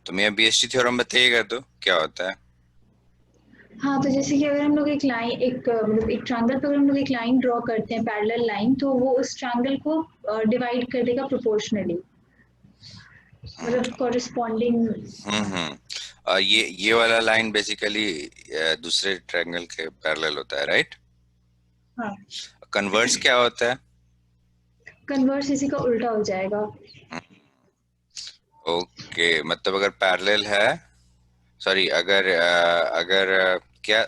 तो मैं BST theorem बताइएगा तो क्या होता है। हाँ, तो जैसे कि अगर हम लोग एक लाइन एक मतलब एक ट्रायंगल पे अगर हम लोग एक लाइन ड्रॉ करते हैं पैरेलल लाइन, तो वो उस ट्रायंगल को डिवाइड कर देगा प्रोपोर्शनली, मतलब कॉरेस्पॉन्डिंग। हम्म। और ये वाला लाइन बेसिकली दूसरे ट्रायंगल के पैरेलल होता है, राइट। हाँ, कन्वर्स क्या होता है। कन्वर्स इसी का उल्टा हो जाएगा। ओके, मतलब अगर पैरेलल है, सॉरी, क्या,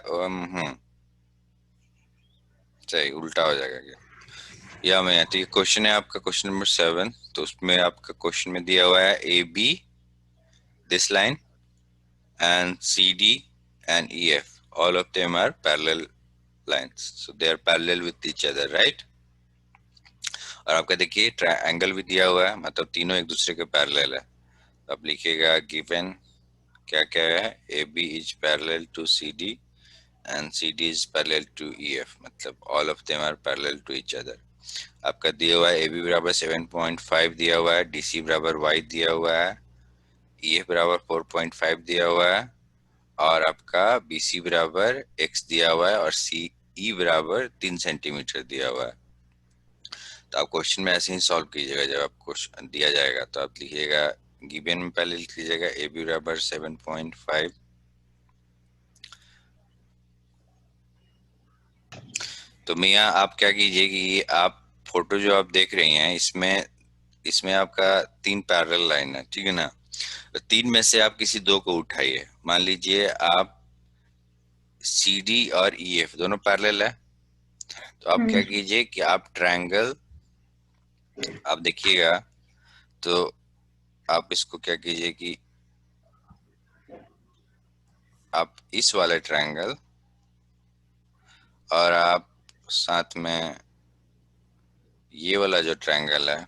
सही उल्टा हो जाएगा क्या। या मैं, तो ये क्वेश्चन है आपका, क्वेश्चन नंबर 7। तो उसमें आपका क्वेश्चन में दिया हुआ है A B, this line, and CD and EF. All of them are parallel lines. So they are parallel with each other, right? और आपका देखिए ट्रायंगल भी दिया हुआ है, मतलब तीनों एक दूसरे के पैरेलल है। तो आप लिखिएगा गिवन क्या क्या है, A B is parallel to C D and C D is parallel to E F, मतलब all of them are parallel to each other. आपका दिया हुआ है ए बी बराबर 7.5 दिया हुआ है, डी सी बराबर वाई दिया हुआ है, ई एफ बराबर 4.5 दिया हुआ है, और आपका बी सी बराबर एक्स दिया हुआ है, और सी ई बराबर 3 सेंटीमीटर दिया हुआ है। तो आप क्वेश्चन में ऐसे ही सॉल्व कीजिएगा, जब आपको क्वेश्चन दिया जाएगा तो आप लिखिएगा गिवन में पहले लिख लीजिएगा ए बी बराबर 7.5, तो मियाँ आप क्या कीजिए कि ये आप फोटो जो आप देख रही हैं, इसमें इसमें आपका 3 पैरेलल लाइन है, ठीक है ना। तो 3 में से आप किसी 2 को उठाइए। मान लीजिए आप सी डी और ई एफ दोनों पैरेलल है, तो आप क्या हुँ, कीजिए कि आप ट्रायंगल, आप देखिएगा, तो आप इसको क्या कीजिए कि आप इस वाले ट्रायंगल, और आप साथ में ये वाला जो ट्रायंगल है,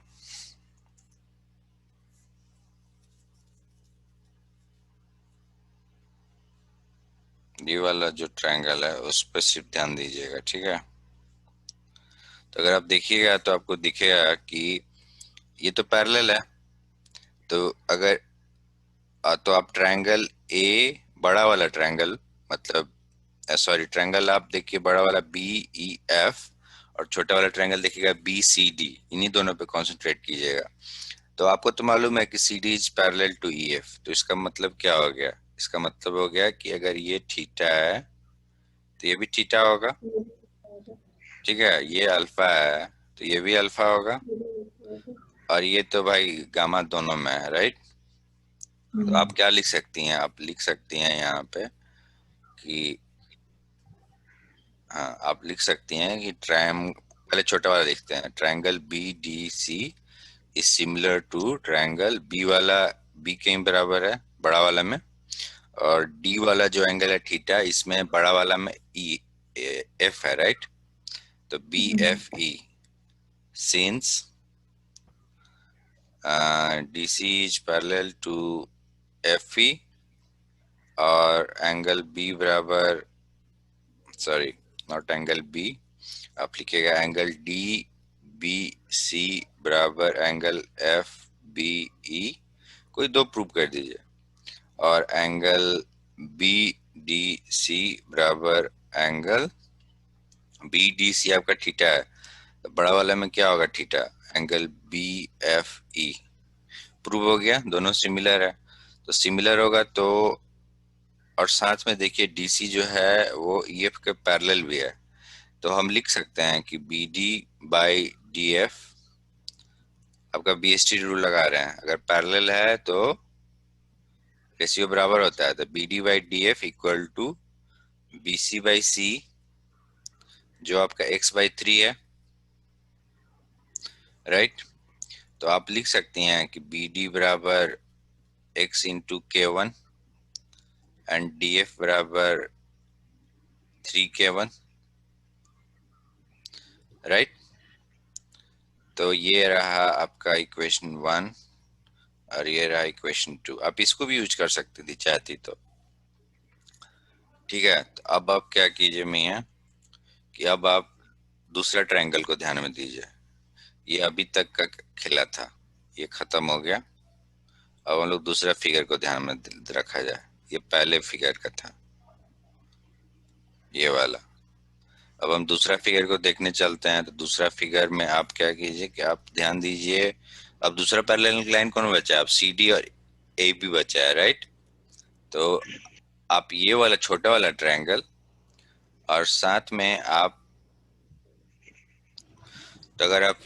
ये वाला जो ट्रायंगल है उस पर सिर्फ ध्यान दीजिएगा, ठीक है। तो अगर आप देखिएगा तो आपको दिखेगा कि ये तो पैरेलल है। तो अगर तो आप ट्रायंगल ए, बड़ा वाला ट्रायंगल, मतलब सॉरी, ट्रायंगल आप देखिए बड़ा वाला बी ई एफ, और छोटा वाला ट्रायंगल देखिएगा बी सी डी, इन्हीं दोनों पे कंसंट्रेट कीजिएगा। तो आपको तो मालूम है कि C D is parallel to E F, तो इसका मतलब क्या हो गया, इसका मतलब हो गया कि अगर ये थीटा है तो ये भी थीटा होगा, ठीक है। ये अल्फा है तो ये भी अल्फा होगा, और ये तो भाई गामा दोनों में है, राइट। तो हुँ, आप क्या लिख सकती हैं, आप लिख सकती हैं यहाँ पे कि, हाँ आप लिख सकती हैं कि ट्रायंगल, पहले छोटा वाला लिखते हैं, triangle B D C is similar to triangle B वाला, बी के बराबर है बड़ा वाला में, और डी वाला जो एंगल है थीटा, इसमें बड़ा वाला में ई एफ है, राइट। तो बी हुँ, F E since D C is parallel to F E, और एंगल बी बराबर, सॉरी, नॉट एंगल बी, आप लिखिएगा एंगल डी बी सी बराबर एंगल एफ बी ई, कोई दो प्रूव कर दीजिए, और एंगल बी डी सी बराबर एंगल बी डी सी, आपका थीटा है, तो बड़ा वाला में क्या होगा theta, angle B F E. Prove हो गया, दोनों सिमिलर है। तो सिमिलर होगा तो, और साथ में देखिए डीसी जो है वो ईएफ के पैरेलल भी है, तो हम लिख सकते हैं कि B D by D F, आपका बी एस टी रूल लगा रहे हैं, अगर पैरेलल है तो रेशियो बराबर होता है, तो B D by D F equal to B C by C, जो आपका एक्स बाई 3 है, राइट। तो आप लिख सकती हैं कि बी डी बराबर एक्स इंटू के वन, एंड डी एफ बराबर 3 के वन, राइट। तो ये रहा आपका इक्वेशन 1, और ये रहा इक्वेशन 2। आप इसको भी यूज कर सकती थी चाहती तो, ठीक है। तो अब आप क्या कीजिए मियाँ, कि अब आप दूसरा ट्रायंगल को ध्यान में दीजिए। ये अभी तक का खेला था, ये खत्म हो गया। अब हम लोग दूसरा फिगर को ध्यान में रखा जाए। ये पहले फिगर का था, ये वाला। अब हम दूसरा फिगर को देखने चलते हैं। तो दूसरा फिगर में आप क्या कीजिए कि आप ध्यान दीजिए। अब दूसरा पैरेलल लाइन कौन बचा है? अब सी डी और ए बी बचा है, राइट? तो आप ये वाला छोटा वाला ट्रायंगल और साथ में आप, तो अगर आप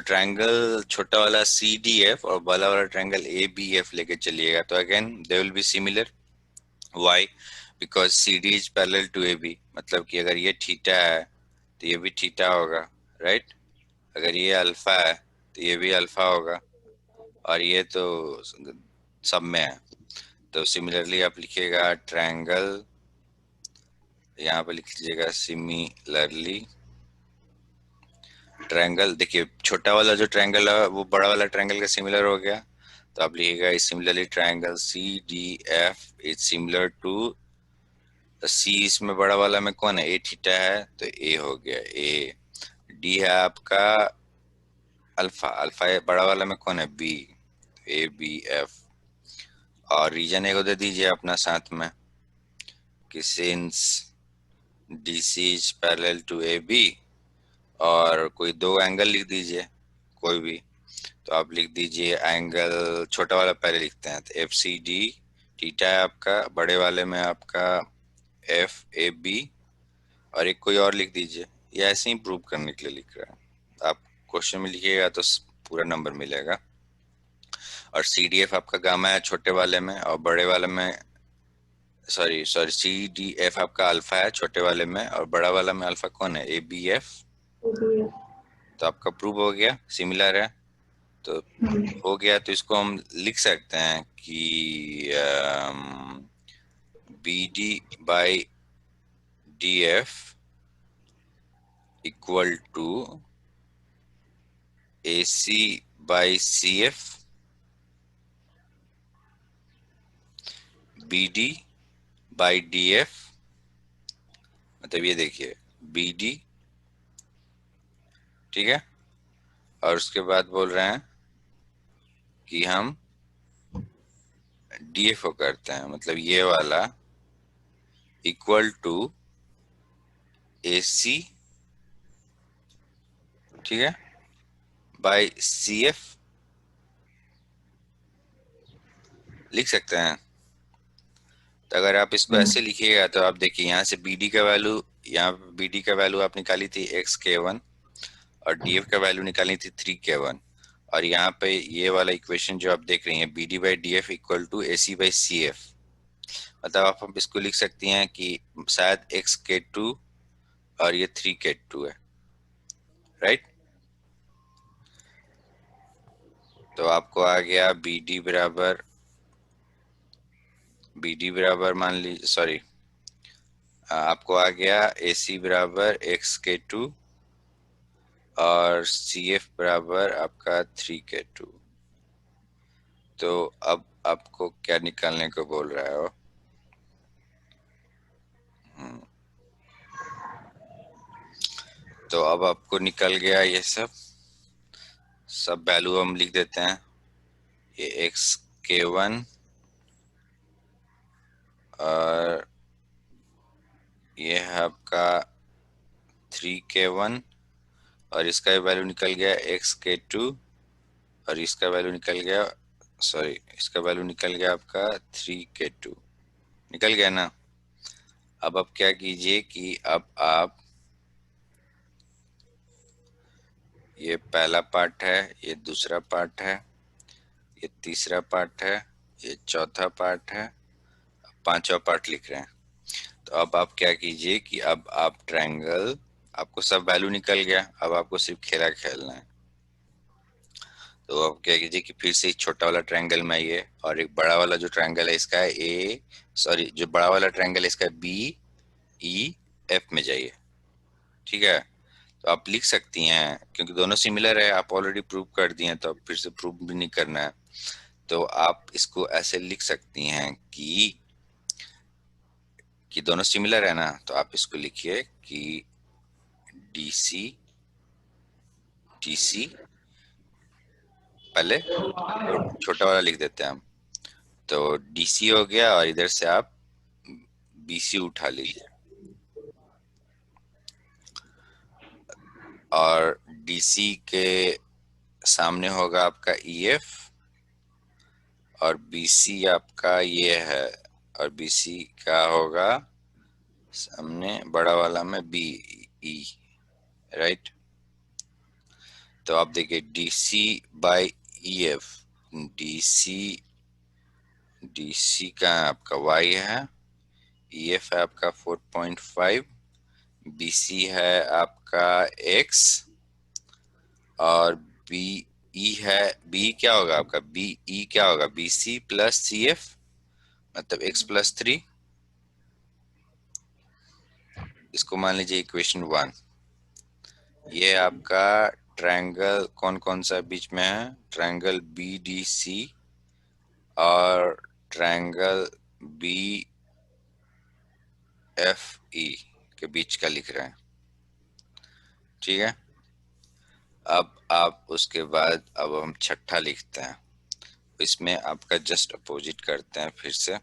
ट्रायंगल छोटा वाला सी डी एफ और बड़ा वाला ट्रायंगल ए बी एफ लेके चलिएगा तो again they will be similar. Why? Because C D is parallel to A B, मतलब कि अगर ये थीटा है तो ये भी थीटा होगा, राइट? अगर ये अल्फा है तो ये भी अल्फा होगा, और ये तो सब में है। तो सिमिलरली आप लिखिएगा ट्रायंगल, यहाँ पे लिख लीजिएगा सिमिलरली ट्रायंगल। देखिए छोटा वाला जो ट्रायंगल है वो बड़ा वाला ट्रायंगल का सिमिलर हो गया, तो आप लिखिएगा similarly triangle C D F is similar to C. इसमें बड़ा वाला में कौन है? ए थीटा है, तो ए हो गया ए। डी है आपका अल्फा, अल्फा बड़ा वाला में कौन है? B, A B F. और रीजन ए को दे दीजिए अपना साथ में कि since D C is parallel to A B, और कोई दो एंगल लिख दीजिए कोई भी। तो आप लिख दीजिए एंगल, छोटा वाला पहले लिखते हैं, तो एफ सी डी थीटा है आपका, बड़े वाले में आपका एफ ए बी, और एक कोई और लिख दीजिए। ये ऐसे ही प्रूव करने के लिए लिख रहा है। आप क्वेश्चन में लिखिएगा तो पूरा नंबर मिलेगा। और सी डी एफ आपका गामा है छोटे वाले में, और बड़े वाले में sorry sorry C D F आपका अल्फा है छोटे वाले में, और बड़ा वाला में अल्फा कौन है? A B F. तो आपका प्रूव हो गया सिमिलर है। तो हो गया, तो इसको हम लिख सकते हैं कि B D by D F equal to A C by C F, B D by D F. मतलब ये देखिए बी डी, ठीक है। और उसके बाद बोल रहे हैं कि हम डी एफ को करते हैं, मतलब ये वाला इक्वल टू ए सी, ठीक है, बाई सी एफ लिख सकते हैं। तो अगर आप इसको ऐसे लिखिएगा तो आप देखिए यहाँ से बी डी का वैल्यू, यहाँ बी डी का वैल्यू आप निकाली थी एक्स के वन, और डी एफ का वैल्यू निकाली थी थ्री के वन। और यहाँ पे ये वाला इक्वेशन जो आप देख रही हैं B D by D F equal to A C by C F, मतलब आप इसको लिख सकती हैं कि शायद एक्स के टू और ये थ्री के टू है, राइट? तो आपको आ गया बी डी बराबर मान लीजिए, सॉरी, आपको आ गया ए सी बराबर एक्स के टू और सी एफ बराबर आपका थ्री के टू। तो अब आपको क्या निकालने को बोल रहा है वो? तो अब आपको निकल गया ये सब वैल्यू हम लिख देते हैं। ये एक्स के वन और ये है आपका थ्री के वन, और इसका वैल्यू निकल गया एक्स के टू, और इसका वैल्यू निकल गया, सॉरी, इसका वैल्यू निकल गया आपका थ्री के टू। निकल गया ना? अब आप क्या कीजिए कि अब आप ये पहला पार्ट है, ये दूसरा पार्ट है, ये तीसरा पार्ट है, ये चौथा पार्ट है, पांचवा पार्ट लिख रहे हैं। तो अब आप क्या कीजिए कि अब आप ट्रायंगल, आपको सब वैल्यू निकल गया, अब आपको सिर्फ खेला खेलना है। तो आप क्या कीजिए कि फिर से एक छोटा वाला ट्रायंगल में आइए, और एक बड़ा वाला जो ट्रायंगल है इसका है ए, सॉरी, जो बड़ा वाला ट्रायंगल है इसका बी ई एफ में जाइए, ठीक है। तो आप लिख सकती हैं क्योंकि दोनों सिमिलर है, आप ऑलरेडी प्रूव कर दिए हैं तो अब फिर से प्रूव भी नहीं करना है। तो आप इसको ऐसे लिख सकती हैं कि दोनों सिमिलर है ना, तो आप इसको लिखिए कि डी सी पहले छोटा वाला लिख देते हैं हम, तो डीसी हो गया और इधर से आप बीसी उठा लीजिए और डीसी के सामने होगा आपका ईएफ और बीसी आपका ये है और बीसी का होगा सामने बड़ा वाला में बी ई, राइट। तो आप देखिए डीसी बाय ईएफ, डीसी का आपका वाई है, ईएफ है आपका 4.5, बीसी है आपका एक्स और बी ई है, बी क्या होगा आपका, बी ई क्या होगा, बीसी प्लस सी एफ मतलब x+3। इसको मान लीजिए इक्वेशन 1। ये आपका ट्रायंगल कौन कौन सा बीच में है, ट्रायंगल बी डी सी और ट्रायंगल बी एफ ई के बीच का लिख रहे हैं, ठीक है। अब आप उसके बाद अब हम छठा लिखते हैं, इसमें आपका जस्ट अपोजिट करते हैं फिर से,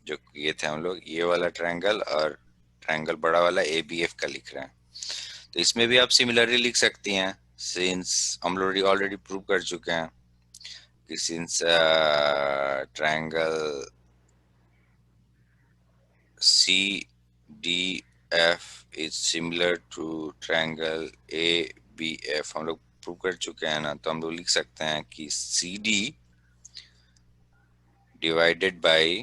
जो ये थे हम लोग ये वाला ट्रायंगल और ट्रायंगल बड़ा वाला ए बी एफ का लिख रहे हैं। तो इसमें भी आप सिमिलरली लिख सकती हैं, सिंस हम लोग ऑलरेडी प्रूव कर चुके हैं कि since triangle C D F is similar to triangle A B F, हम लोग प्रूव कर चुके हैं ना, तो हम लोग लिख सकते हैं कि सी डी डिवाइडेड बाय,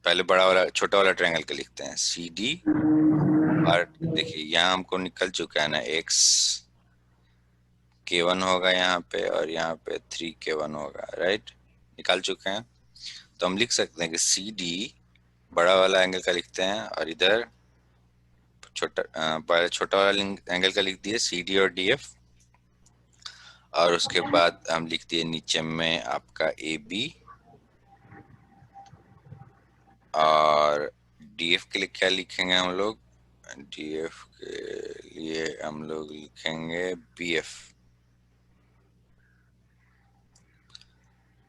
पहले बड़ा वाला छोटा वाला ट्रायंगल का लिखते हैं सी डी, और देखिए यहाँ हमको निकल चुका है ना x k1 होगा यहाँ पे और यहाँ पे 3k1 होगा, राइट, निकाल चुके हैं। तो हम लिख सकते हैं कि सी डी बड़ा वाला एंगल का लिखते हैं और इधर छोटा वाला एंगल का लिख दिए सी डी और डी एफ, और उसके बाद हम लिख दिए नीचे में आपका ए बी और डी एफ के लिए क्या लिखेंगे हम लोग, डी एफ के लिए हम लोग लिखेंगे बी एफ,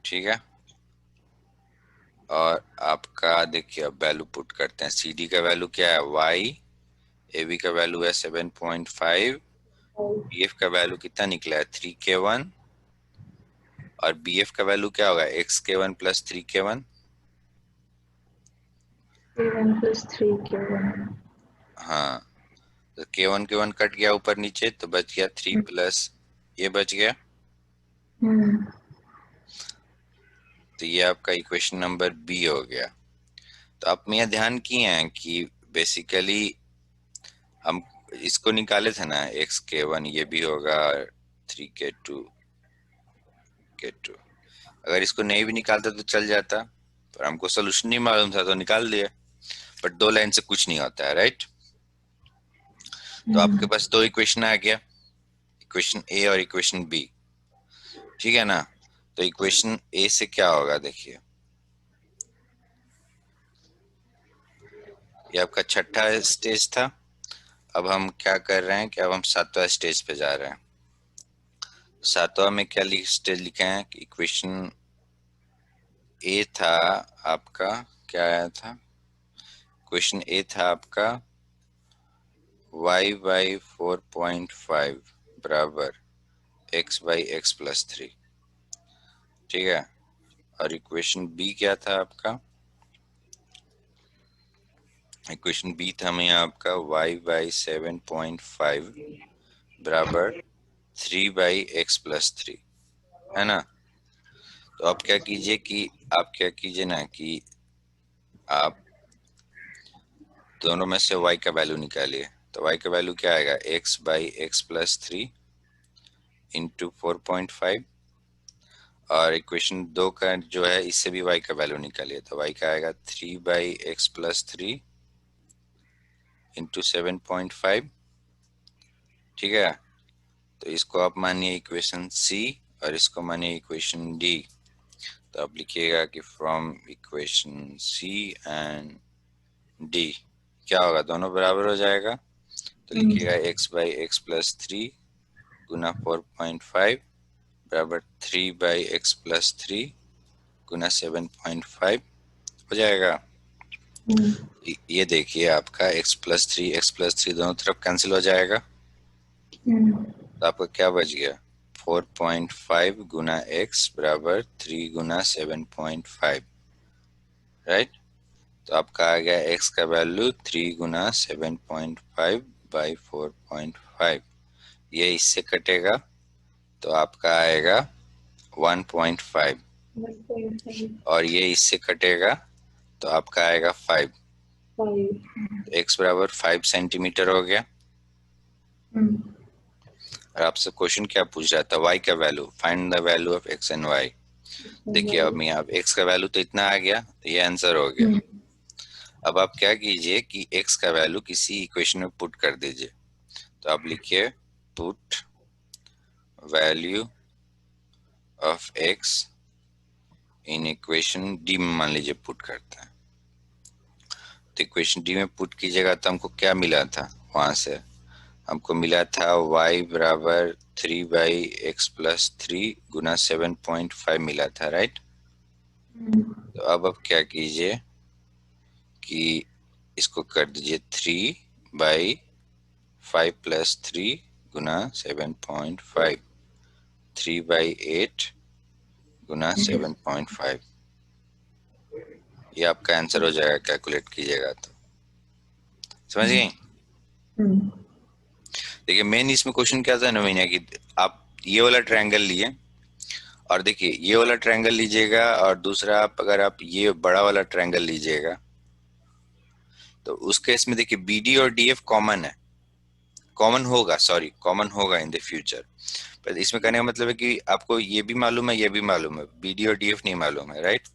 ठीक है। और आपका देखिए अब वैल्यू पुट करते हैं, सी डी का वैल्यू क्या है y, ए बी का वैल्यू है 7.5, बी एफ का वैल्यू कितना निकला है 3k1 और बी एफ का वैल्यू क्या होगा x k1 प्लस 3k1, हाँ तो k1 कट गया ऊपर नीचे तो बच गया 3 प्लस ये बच गया। तो ये आपका इक्वेशन नंबर बी हो गया। तो आप में ध्यान किए हैं कि बेसिकली हम इसको निकाले थे ना x k1, ये भी होगा 3k2 अगर इसको नहीं भी निकालता तो चल जाता, पर हमको सोल्यूशन नहीं मालूम था तो निकाल दिया, बट दो लाइन से कुछ नहीं होता है, राइट। तो आपके पास दो इक्वेशन आ गया, इक्वेशन ए और इक्वेशन बी, ठीक है ना। तो इक्वेशन ए से क्या होगा, देखिए ये आपका छठा स्टेज था, अब हम क्या कर रहे हैं कि अब हम सातवां स्टेज पे जा रहे हैं। सातवां में क्या स्टेज लिखे हैं कि इक्वेशन ए था आपका, क्या आया था, क्वेश्चन ए था आपका y बाई 4.5 बराबर x बाई x+3, ठीक है। और इक्वेशन बी क्या था आपका, इक्वेशन बी था हमें आपका y बाई 7.5 बराबर 3 बाई x+3, है ना। तो आप क्या कीजिए कि आप क्या कीजिए ना कि आप दोनों में से y का वैल्यू निकालिए। तो y का वैल्यू क्या आएगा, x बाई x+3 इंटू 4.5, और इक्वेशन 2 का जो है इससे भी y का वैल्यू निकालिए। तो y का आएगा 3 बाई x+3 इंटू 7.5, ठीक है। तो इसको आप मानिए इक्वेशन सी और इसको मानिए इक्वेशन डी। तो आप लिखिएगा कि from equation C and D क्या होगा, दोनों बराबर हो जाएगा। तो लिखिएगा x बाई x+3 गुना 4.5 बराबर 3 बाई x+3 गुना 7.5 हो जाएगा। ये देखिए आपका x प्लस थ्री दोनों तरफ कैंसिल हो जाएगा, तो आपका क्या बच गया 4.5 गुना x बराबर 3 गुना 7.5, राइट। तो आपका आ गया x का वैल्यू 3 गुना 7.5 बाई 4.5, ये इससे कटेगा तो आपका आएगा 1.5, और ये इससे कटेगा तो आपका आएगा 5। तो x बराबर 5 सेंटीमीटर हो गया। और आपसे क्वेश्चन क्या पूछ रहा था, y का value, find the value of x and y। देखिए अब यहाँ x का वैल्यू तो इतना आ गया, तो ये आंसर हो गया। अब आप क्या कीजिए कि x का वैल्यू किसी इक्वेशन में पुट कर दीजिए। तो आप लिखिए put value of x in equation D में, मान लीजिए पुट करते हैं। तो इक्वेशन डी में पुट कीजिएगा तो हमको क्या मिला था, वहां से हमको मिला था y बराबर 3 बाई एक्स प्लस 3 गुना 7.5 मिला था, राइट। तो अब आप क्या कीजिए कि इसको कर दीजिए 3 बाई 5 प्लस 3 गुना 7.5, 3 बाई 8 गुना 7.5, ये आपका आंसर हो जाएगा कैलकुलेट कीजिएगा तो। समझ गए। देखिए मेन इसमें क्वेश्चन क्या था नवीना कि आप ये वाला ट्रायंगल लिए, और देखिए ये वाला ट्रायंगल लीजिएगा, और दूसरा आप अगर आप ये बड़ा वाला ट्रायंगल लीजिएगा तो उस केस में देखिए बी डी और डी एफ कॉमन है, कॉमन होगा, सॉरी कॉमन होगा इन द फ्यूचर। पर इसमें कहने का मतलब है कि आपको ये भी मालूम है, ये भी मालूम है, बी डी और डी एफ नहीं मालूम है, राइट।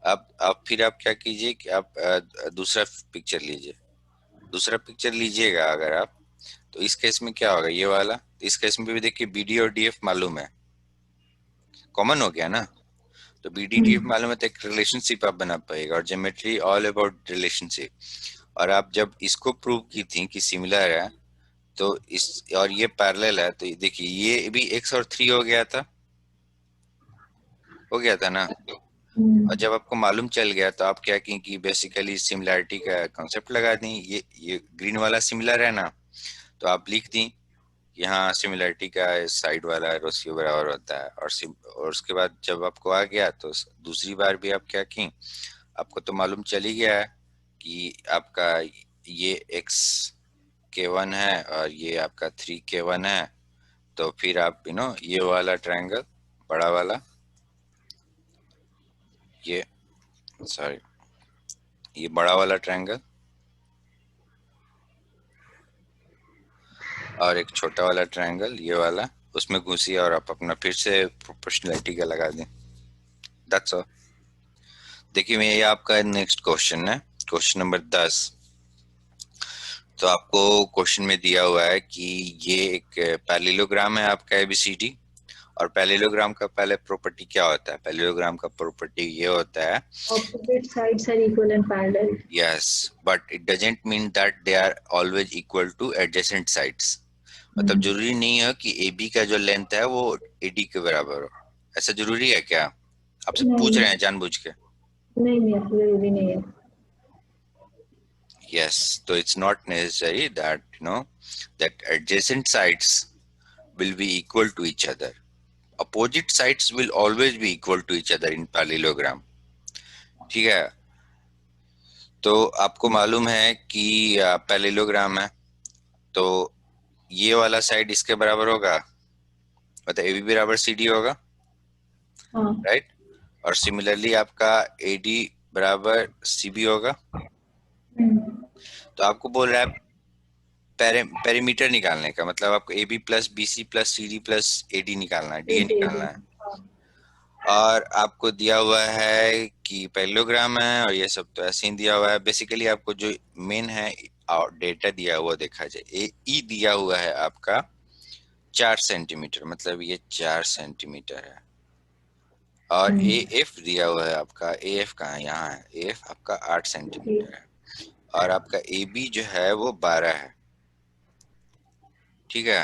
अब फिर आप क्या कीजिए कि आप दूसरा पिक्चर लीजिए, दूसरा पिक्चर लीजिएगा अगर आप, तो इस केस में क्या होगा ये वाला, इस केस में भी देखिए बी डी और डी एफ मालूम है, कॉमन हो गया ना। तो बी डी डी एफ मालूम है तो एक रिलेशनशिप आप बना पाएगा, और ज्योमेट्री ऑल अबाउट रिलेशनशिप। और आप जब इसको प्रूव की थी कि सिमिलर है, तो इस और ये पैरेलल है, तो देखिए ये भी x और 3 हो गया था ना। और जब आपको मालूम चल गया तो आप क्या की कि बेसिकली सिमिलैरिटी का कॉन्सेप्ट लगा दी, ये ग्रीन वाला सिमिलर है ना, तो आप लिख दी यहाँ सिमिलैरिटी का साइड वाला रोसियो बराबर होता है। और उसके बाद जब आपको आ गया तो दूसरी बार भी आप क्या की, आपको तो मालूम चल ही गया है कि आपका ये x k1 है और ये आपका 3k1 है। तो फिर आप ये वाला ट्रायंगल बड़ा वाला, ये सॉरी ये बड़ा वाला ट्रायंगल और एक छोटा वाला ट्रायंगल ये वाला, उसमें घुसिए और आप अपना फिर से प्रोपोर्शनलिटी का लगा दें, दैट्स ऑल। देखिए मैं ये आपका नेक्स्ट क्वेश्चन है, क्वेश्चन नंबर 10। तो आपको क्वेश्चन में दिया हुआ है कि ये एक पैरेललोग्राम है आपका एबीसीडी, और पैरेललोग्राम का पहले प्रॉपर्टी क्या होता है, पैरेललोग्राम का प्रॉपर्टी ये होता है opposite sides are equal and parallel. Yes, but it doesn't mean that they are always equal to adjacent sides. मतलब जरूरी नहीं है कि ए बी का जो लेंथ है वो एडी के बराबर हो, ऐसा जरूरी है क्या, आपसे पूछ रहे हैं जानबूझ के। नहीं जरूरी नहीं है। Yes, so it's not necessary that that adjacent sides will be equal to each other. Opposite sides will always be equal to each other in parallelogram. ठीक है। तो आपको मालूम है कि पैरेललोग्राम है, तो ये वाला साइड इसके बराबर होगा, मतलब ए बी बराबर सी डी होगा, राइट। और सिमिलरली आपका ए डी बराबर सी बी होगा। तो आपको बोल रहा है पेरीमीटर निकालने का, मतलब आपको A B plus B C plus C D plus A D निकालना है, डी ए निकालना है। और आपको दिया हुआ है कि पैरेललोग्राम है, और ये सब तो ऐसे ही दिया हुआ है। बेसिकली आपको जो मेन है और डेटा दिया हुआ देखा जाए, ई दिया हुआ है आपका 4 सेंटीमीटर, मतलब ये 4 सेंटीमीटर है। और ए एफ दिया हुआ है आपका, ए एफ कहाँ है, यहाँ है, ए एफ आपका 8 सेंटीमीटर है। और आपका ए बी जो है वो 12 है, ठीक है।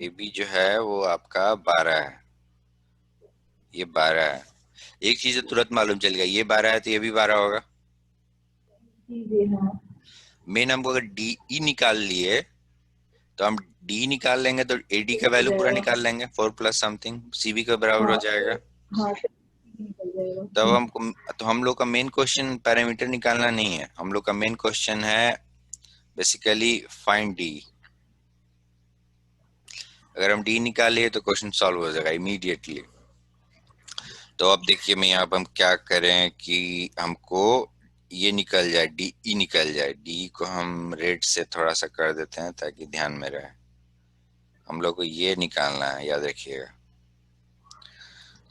ए बी जो है वो आपका 12 है, ये 12 है। एक चीज तो तुरंत मालूम चल गया, ये 12 है तो ये भी 12 होगा। जी जी हाँ। मेन हमको अगर डी ई निकाल लिए तो हम डी निकाल लेंगे तो एडी का हो वैल्यू पूरा जाएगा। निकाल लेंगे, 4 प्लस समथिंग सीबी के बराबर हो हाँ जाएगा। हाँ फिर निकल जाएगा। तब हमको, तो हम लोग का मेन क्वेश्चन पैरामीटर निकालना नहीं है, हम लोग का मेन क्वेश्चन है बेसिकली फाइंड डी। अगर हम डी निकाले तो क्वेश्चन सॉल्व हो जाएगा इमीडिएटली। तो अब देखिए मैं यहाँ पर हम क्या करें कि हमको ये निकल जाए, डी ई निकल जाए। डी को हम रेड से थोड़ा सा कर देते हैं ताकि ध्यान में रहे। हम लोग को ये निकालना है, याद रखिएगा।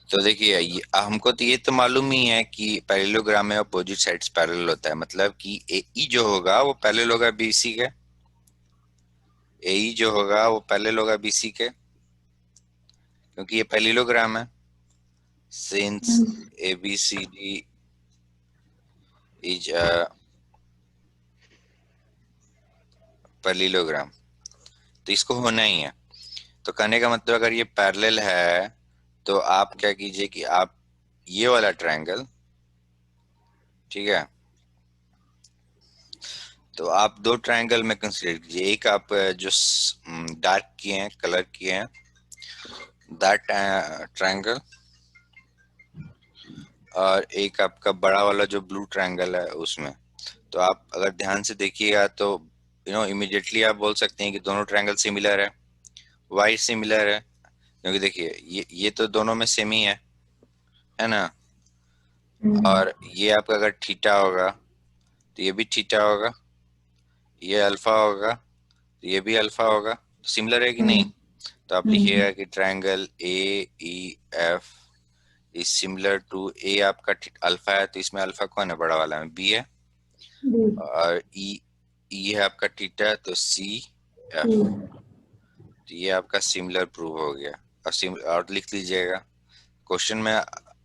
तो देखिए हमको तो ये तो मालूम ही है कि पैरेललोग्राम में अपोजिट साइड्स पैरेलल होता है, मतलब कि ए ई जो होगा वो पैरेलल होगा बीसी के। ए ई जो होगा वो पैरेलल होगा बीसी के, क्योंकि ये पैरेललोग्राम है। Since A B C D is a parallelogram, तो इसको होना ही है। तो कहने का मतलब अगर ये पैरेलल है तो आप क्या कीजिए कि आप ये वाला ट्रायंगल, ठीक है, तो आप दो ट्रायंगल में कंसीडर कीजिए। एक आप जो डार्क किए हैं, कलर किए हैं, दैट ट्रायंगल, और एक आपका बड़ा वाला जो ब्लू ट्रायंगल है उसमें। तो आप अगर ध्यान से देखिएगा तो इमीडिएटली आप बोल सकते हैं कि दोनों ट्रायंगल सिमिलर है। वाई सिमिलर है, क्योंकि देखिए ये तो दोनों में सेम ही है ना। और ये आपका अगर थीटा होगा तो ये भी थीटा होगा, ये अल्फा होगा तो ये भी अल्फा होगा, तो सिमिलर है कि नहीं। तो आप लिखिएगा कि triangle A E F is similar to, A आपका अल्फा है तो इसमें अल्फा कौन है, बड़ा वाला में बी है, और ई है आपका थीटा तो सी एफ। तो ये आपका सिमिलर प्रूव हो गया। और लिख लीजिएगा, क्वेश्चन में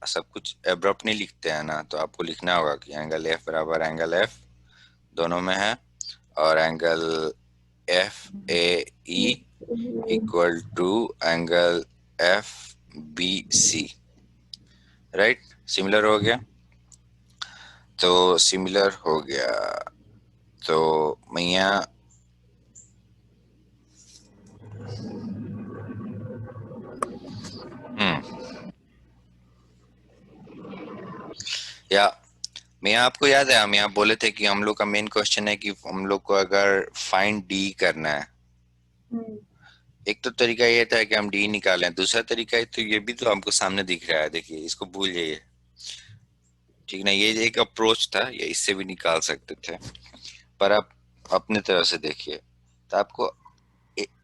सब कुछ एब्रप्ट नहीं लिखते हैं ना, तो आपको लिखना होगा कि एंगल एफ बराबर एंगल एफ दोनों में है, और angle F A E equal to angle F B C. Right, similar हो गया। तो सिमिलर हो गया तो मैया या मैं आपको याद है हम यहाँ बोले थे कि हम लोग का मेन क्वेश्चन है कि हम लोग को अगर फाइंड डी करना है, एक तो तरीका ये था कि हम डी निकालें, दूसरा तरीका है तो ये भी तो हमको सामने दिख रहा है, देखिए इसको भूल जाइए, ठीक ना। ये एक अप्रोच था, ये इससे भी निकाल सकते थे, पर आप अपने तरह से देखिए। तो आपको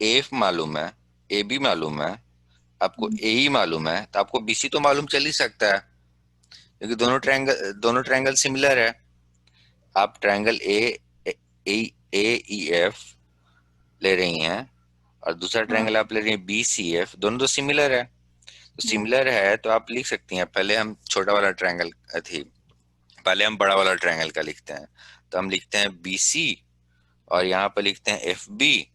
एफ मालूम है, ए बी मालूम है, आपको ए ही मालूम है, तो आपको बीसी तो मालूम चल ही सकता है, क्योंकि दोनों ट्रायंगल सिमिलर है। आप ट्रायंगल ए ई एफ ले रही हैं और दूसरा ट्रायंगल आप ले रही हैं बी सी एफ, दोनों तो सिमिलर है। तो सिमिलर है तो आप लिख सकती हैं, पहले हम छोटा वाला ट्रायंगल थी, पहले हम बड़ा वाला ट्रायंगल का लिखते हैं। तो हम लिखते हैं बी सी और यहाँ पर लिखते हैं एफ बी,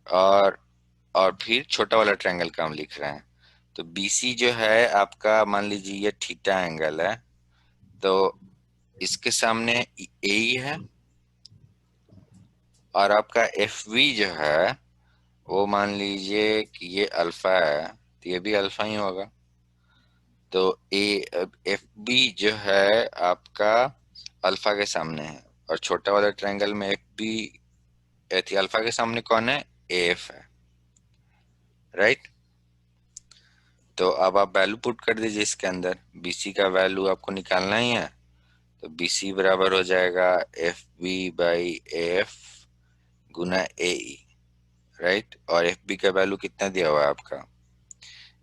और फिर छोटा वाला ट्रायंगल का हम लिख रहे हैं। तो बी सी जो है आपका, मान लीजिए ये थीटा एंगल है, तो इसके सामने ए ही है, और आपका एफ वी जो है वो मान लीजिए कि ये अल्फा है, तो ये भी अल्फा ही होगा। तो एफ बी जो है आपका अल्फा के सामने है, और छोटा वाला ट्रायंगल में एफ बी थी, अल्फा के सामने कौन है, एफ है। राइट, तो अब आप वैल्यू पुट कर दीजिए इसके अंदर, बीसी का वैल्यू आपको निकालना ही है। तो बीसी बराबर हो जाएगा एफ बी बाई एफ गुना ए ई। राइट, और एफ बी का वैल्यू कितना दिया हुआ है आपका,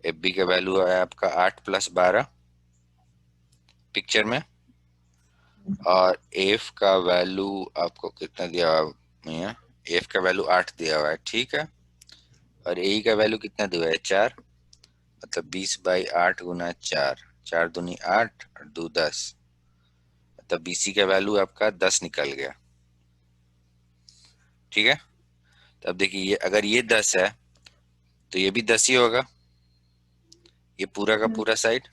एफ बी का वैल्यू है आपका 8+12 पिक्चर में, और एफ का वैल्यू आपको कितना दिया हुआ है, एफ का वैल्यू 8 दिया हुआ है, ठीक है। और ए का वैल्यू कितना दिया हुआ है 4, मतलब 20/8 गुना 4, 4 दूनी 8 और 2 10, मतलब बीसी का वैल्यू आपका 10 निकल गया। ठीक है, तो अब देखिए ये अगर ये 10 है तो ये भी 10 ही होगा, ये पूरा का पूरा साइड,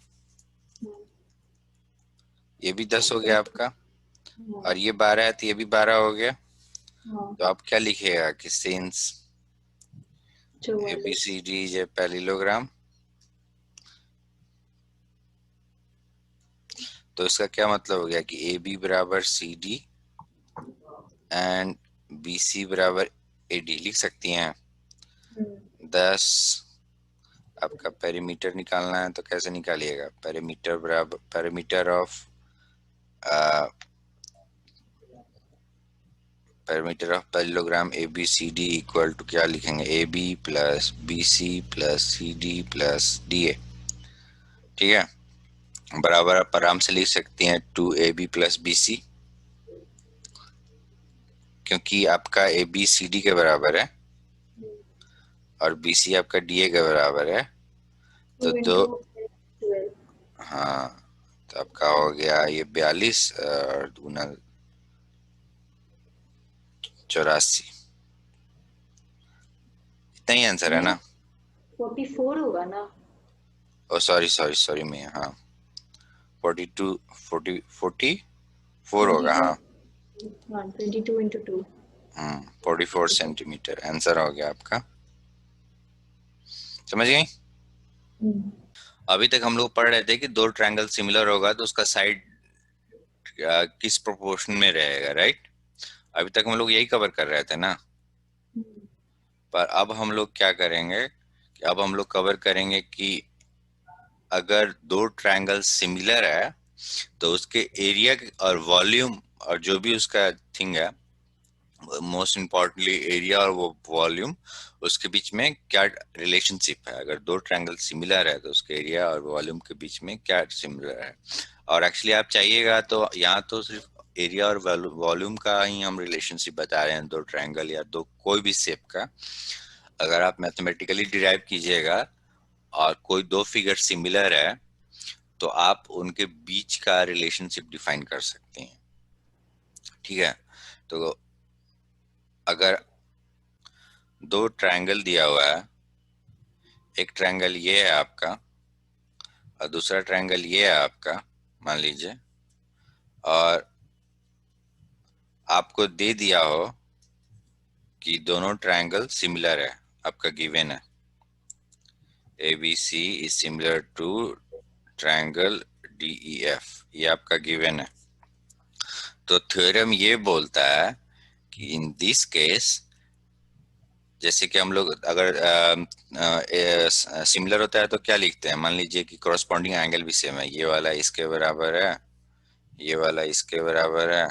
ये भी 10 हो गया आपका, और ये 12 है तो ये भी 12 हो गया। तो आप क्या लिखिएगा कि since ABCD is a parallelogram, तो इसका क्या मतलब हो गया कि AB बराबर CD एंड BC बराबर AD लिख सकती हैं। 10 आपका पेरीमीटर निकालना है तो कैसे निकालिएगा, पेरीमीटर बराबर perimeter of parameter of parallelogram ABCD equal to क्या लिखेंगे, AB plus BC plus CD plus DA। ठीक है, बराबर आप आराम से लिख सकते हैं 2AB प्लस BC, क्योंकि आपका AB CD के बराबर है और BC आपका DA के बराबर है। तो दो, हाँ, तो आपका हो गया ये 42 और दूना 84, इतना ही आंसर है ना। 44 होगा ना। ओ सॉरी सॉरी सॉरी मैं, हाँ 42 44 होगा, हाँ 22 into 2। 44 सेंटीमीटर आंसर हो गया आपका। समझ गई। अभी तक हम लोग पढ़ रहे थे कि दो ट्रायंगल सिमिलर होगा तो उसका साइड किस प्रोपोर्शन में रहेगा, राइट। अभी तक हम लोग यही कवर कर रहे थे ना। पर अब हम लोग क्या करेंगे कि अब हम लोग कवर करेंगे कि अगर दो ट्रायंगल सिमिलर है तो उसके एरिया और वॉल्यूम और जो भी उसका थिंग है, मोस्ट इम्पोर्टेंटली एरिया और वो वॉल्यूम, उसके बीच में क्या रिलेशनशिप है। अगर दो ट्रायंगल सिमिलर है तो उसके एरिया और वॉल्यूम के बीच में क्या सिमिलर है। और एक्चुअली आप चाहिएगा तो यहाँ तो सिर्फ एरिया और वॉल्यूम का ही हम रिलेशनशिप बता रहे हैं, दो ट्रायंगल या दो कोई भी शेप का। अगर आप मैथमेटिकली डिराइव कीजिएगा और कोई दो फिगर सिमिलर है तो आप उनके बीच का रिलेशनशिप डिफाइन कर सकते हैं। ठीक है, तो अगर दो ट्रायंगल दिया हुआ है, एक ट्रायंगल ये है आपका और दूसरा ट्रायंगल ये है आपका, मान लीजिए, और आपको दे दिया हो कि दोनों ट्रायंगल सिमिलर है, आपका गिवन है ABC is similar to triangle DEF, ये आपका गिवन है। तो थ्योरम ये बोलता है कि इन दिस केस, जैसे कि हम लोग अगर सिमिलर होता है तो क्या लिखते हैं, मान लीजिए कि कॉरस्पॉन्डिंग एंगल भी सेम है, ये वाला इसके बराबर है, ये वाला इसके बराबर है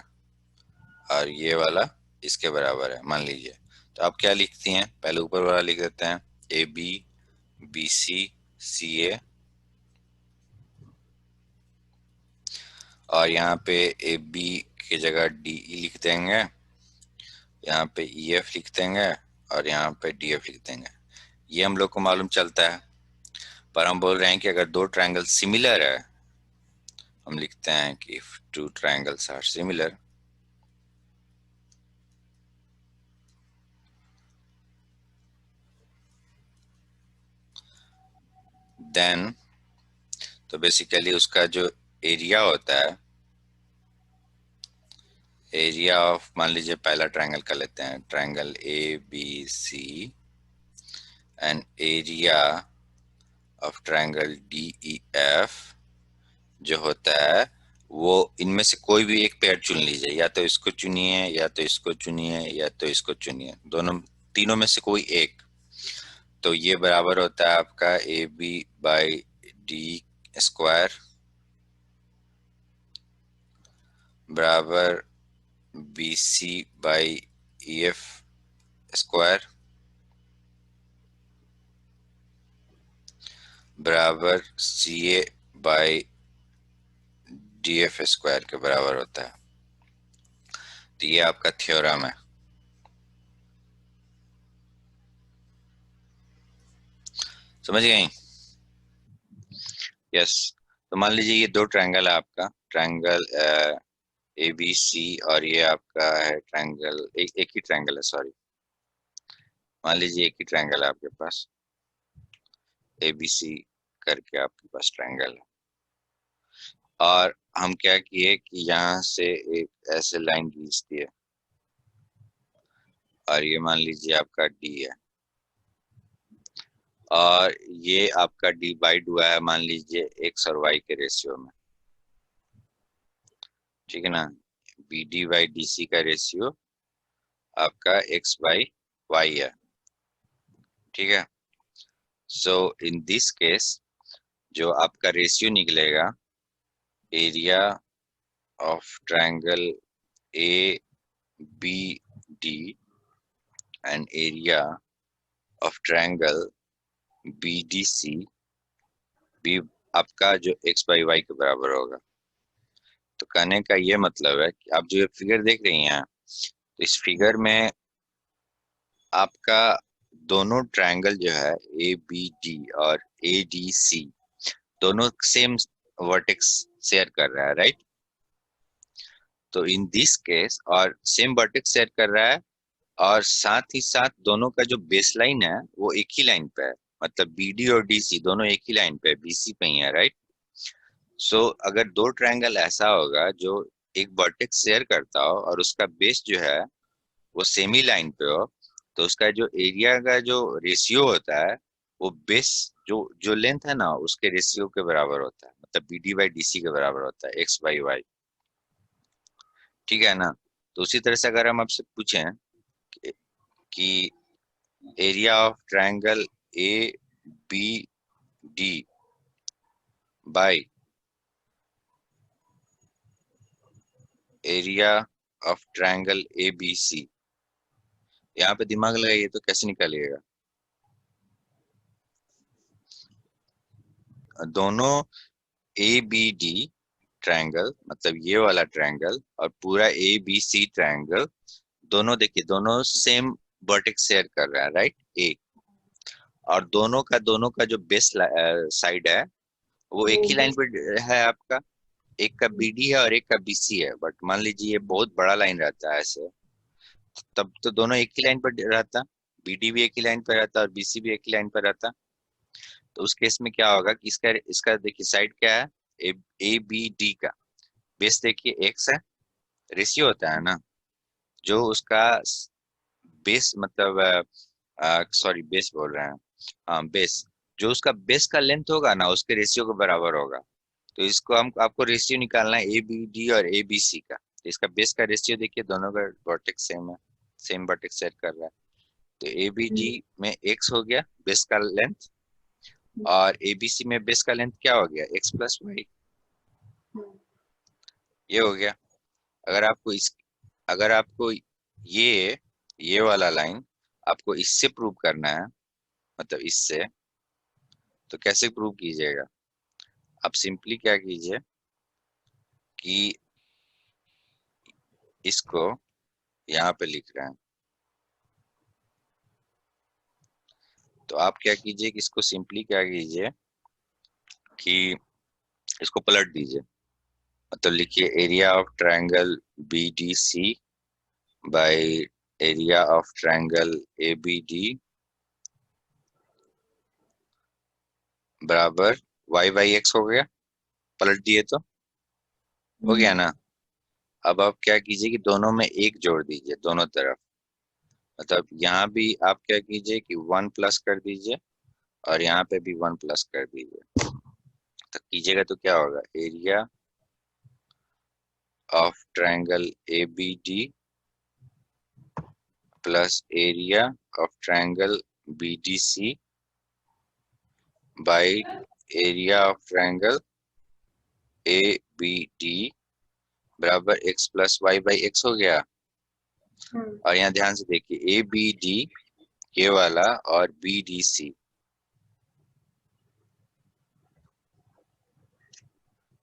और ये वाला इसके बराबर है, मान लीजिए। तो आप क्या लिखती हैं, पहले ऊपर वाला लिख देते हैं AB BC CA, और यहाँ पे AB की जगह DE लिख देंगे, यहाँ पे EF लिख देंगे और यहाँ पे DF लिख देंगे। ये हम लोग को मालूम चलता है। पर हम बोल रहे हैं कि अगर दो ट्रायंगल सिमिलर है, हम लिखते हैं कि if two triangles are similar, then, तो बेसिकली उसका जो एरिया होता है, एरिया ऑफ, मान लीजिए पहला ट्रायंगल कर लेते हैं, triangle ABC and area of triangle DEF जो होता है, वो इनमें से कोई भी एक पेयर चुन लीजिए, या तो इसको चुनिए या तो इसको चुनिए या तो इसको चुनिए, दोनों तीनों में से कोई एक। तो ये बराबर होता है आपका AB बाई D स्क्वायर बराबर BC बाई EF स्क्वायर बराबर CA बाई DF स्क्वायर के बराबर होता है। तो ये आपका थ्योरम है। समझ गए। यस, तो मान लीजिए ये दो ट्रायंगल है आपका, ट्रायंगल ABC और ये आपका है ट्रायंगल, एक ही ट्रायंगल है, सॉरी, मान लीजिए एक ही ट्रायंगल है आपके पास ABC करके आपके पास ट्रायंगल है। और हम क्या किए कि यहाँ से एक ऐसे लाइन खींच दिए और ये मान लीजिए आपका डी है और ये आपका डिवाइड हुआ है मान लीजिए एक्स और वाई के रेशियो में, ठीक है ना। B D by D C का रेशियो आपका एक्स बाई वाई है, ठीक है। सो इन दिस केस जो आपका रेशियो निकलेगा area of triangle A B D and area of triangle B D C भी आपका जो एक्स बाई वाई के बराबर होगा। तो कहने का ये मतलब है कि आप जो ये फिगर देख रही हैं तो इस फिगर में आपका दोनों ट्रायंगल जो है ए बी डी और ए डी सी दोनों सेम वर्टेक्स शेयर कर रहा है, राइट। तो इन दिस केस और सेम वर्टेक्स शेयर कर रहा है और साथ ही साथ दोनों का जो बेस लाइन है वो एक ही लाइन पे है, मतलब बीडी और डीसी दोनों एक ही लाइन पे है, बीसी पे ही है, राइट। सो अगर दो ट्रायंगल ऐसा होगा जो एक वर्टेक्स शेयर करता हो और उसका बेस जो है वो सेम ही लाइन पे हो, तो उसका जो एरिया का जो रेशियो होता है वो बेस जो जो लेंथ है ना उसके रेशियो के बराबर होता है, मतलब B D by D C के बराबर होता है एक्स बाई वाई, ठीक है ना। तो उसी तरह से अगर हम आपसे पूछें कि area of triangle A B D by area of triangle A B C, यहाँ पे दिमाग लगाइए तो कैसे निकालिएगा। दोनों ए बी डी ट्रायंगल मतलब ये वाला ट्रायंगल और पूरा ए बी सी ट्रायंगल दोनों देखिए दोनों सेम वर्टेक्स शेयर कर रहा है, राइट ए। और दोनों का जो बेस साइड है वो एक वो ही लाइन पे है आपका, एक का बीडी है और एक का बीसी है। बट मान लीजिए ये बहुत बड़ा लाइन रहता है ऐसे, तब तो दोनों एक ही लाइन पर रहता, बीडी भी एक ही लाइन पर रहता और बीसी भी एक ही लाइन पर रहता। तो उस केस में क्या होगा कि इसका इसका देखिए साइड क्या है, ए बी डी का बेस देखिए एक्स है, रेशियो होता है ना जो उसका बेस मतलब सॉरी बेस बोल रहे हैं, हाँ बेस, जो उसका बेस का लेंथ होगा ना उसके रेशियो के बराबर होगा। तो इसको हम आपको रेशियो निकालना है ए बी डी और ए बी सी का। तो इसका बेस का रेशियो देखिए दोनों का वर्टेक्स सेम है, सेम वर्टेक्स शेयर कर रहा है। तो ए बी डी में एक्स हो गया बेस का लेंथ और ए बी सी में बेस का लेंथ क्या हो गया एक्स प्लस वाई, ये हो गया। अगर आपको इस अगर आपको ये वाला लाइन आपको इससे प्रूव करना है, मतलब इससे, तो कैसे प्रूव कीजिएगा। आप सिंपली क्या कीजिए कि इसको यहाँ पे लिख रहे हैं तो आप क्या कीजिए कि इसको सिंपली क्या कीजिए कि इसको पलट दीजिए, मतलब लिखिए area of triangle B D C by area of triangle A B D बराबर वाई बाई एक्स हो गया, पलट दिए तो हो गया ना। अब आप क्या कीजिए कि दोनों में एक जोड़ दीजिए दोनों तरफ, मतलब यहाँ भी आप क्या कीजिए कि वन प्लस कर दीजिए और यहाँ पे भी वन प्लस कर दीजिए। तो कीजिएगा तो क्या होगा area of triangle A B D plus area of triangle B D C by area of triangle A B D बराबर X plus Y by X हो गया। और यहाँ ध्यान से देखिए ए बी डी ये वाला और बी डी सी,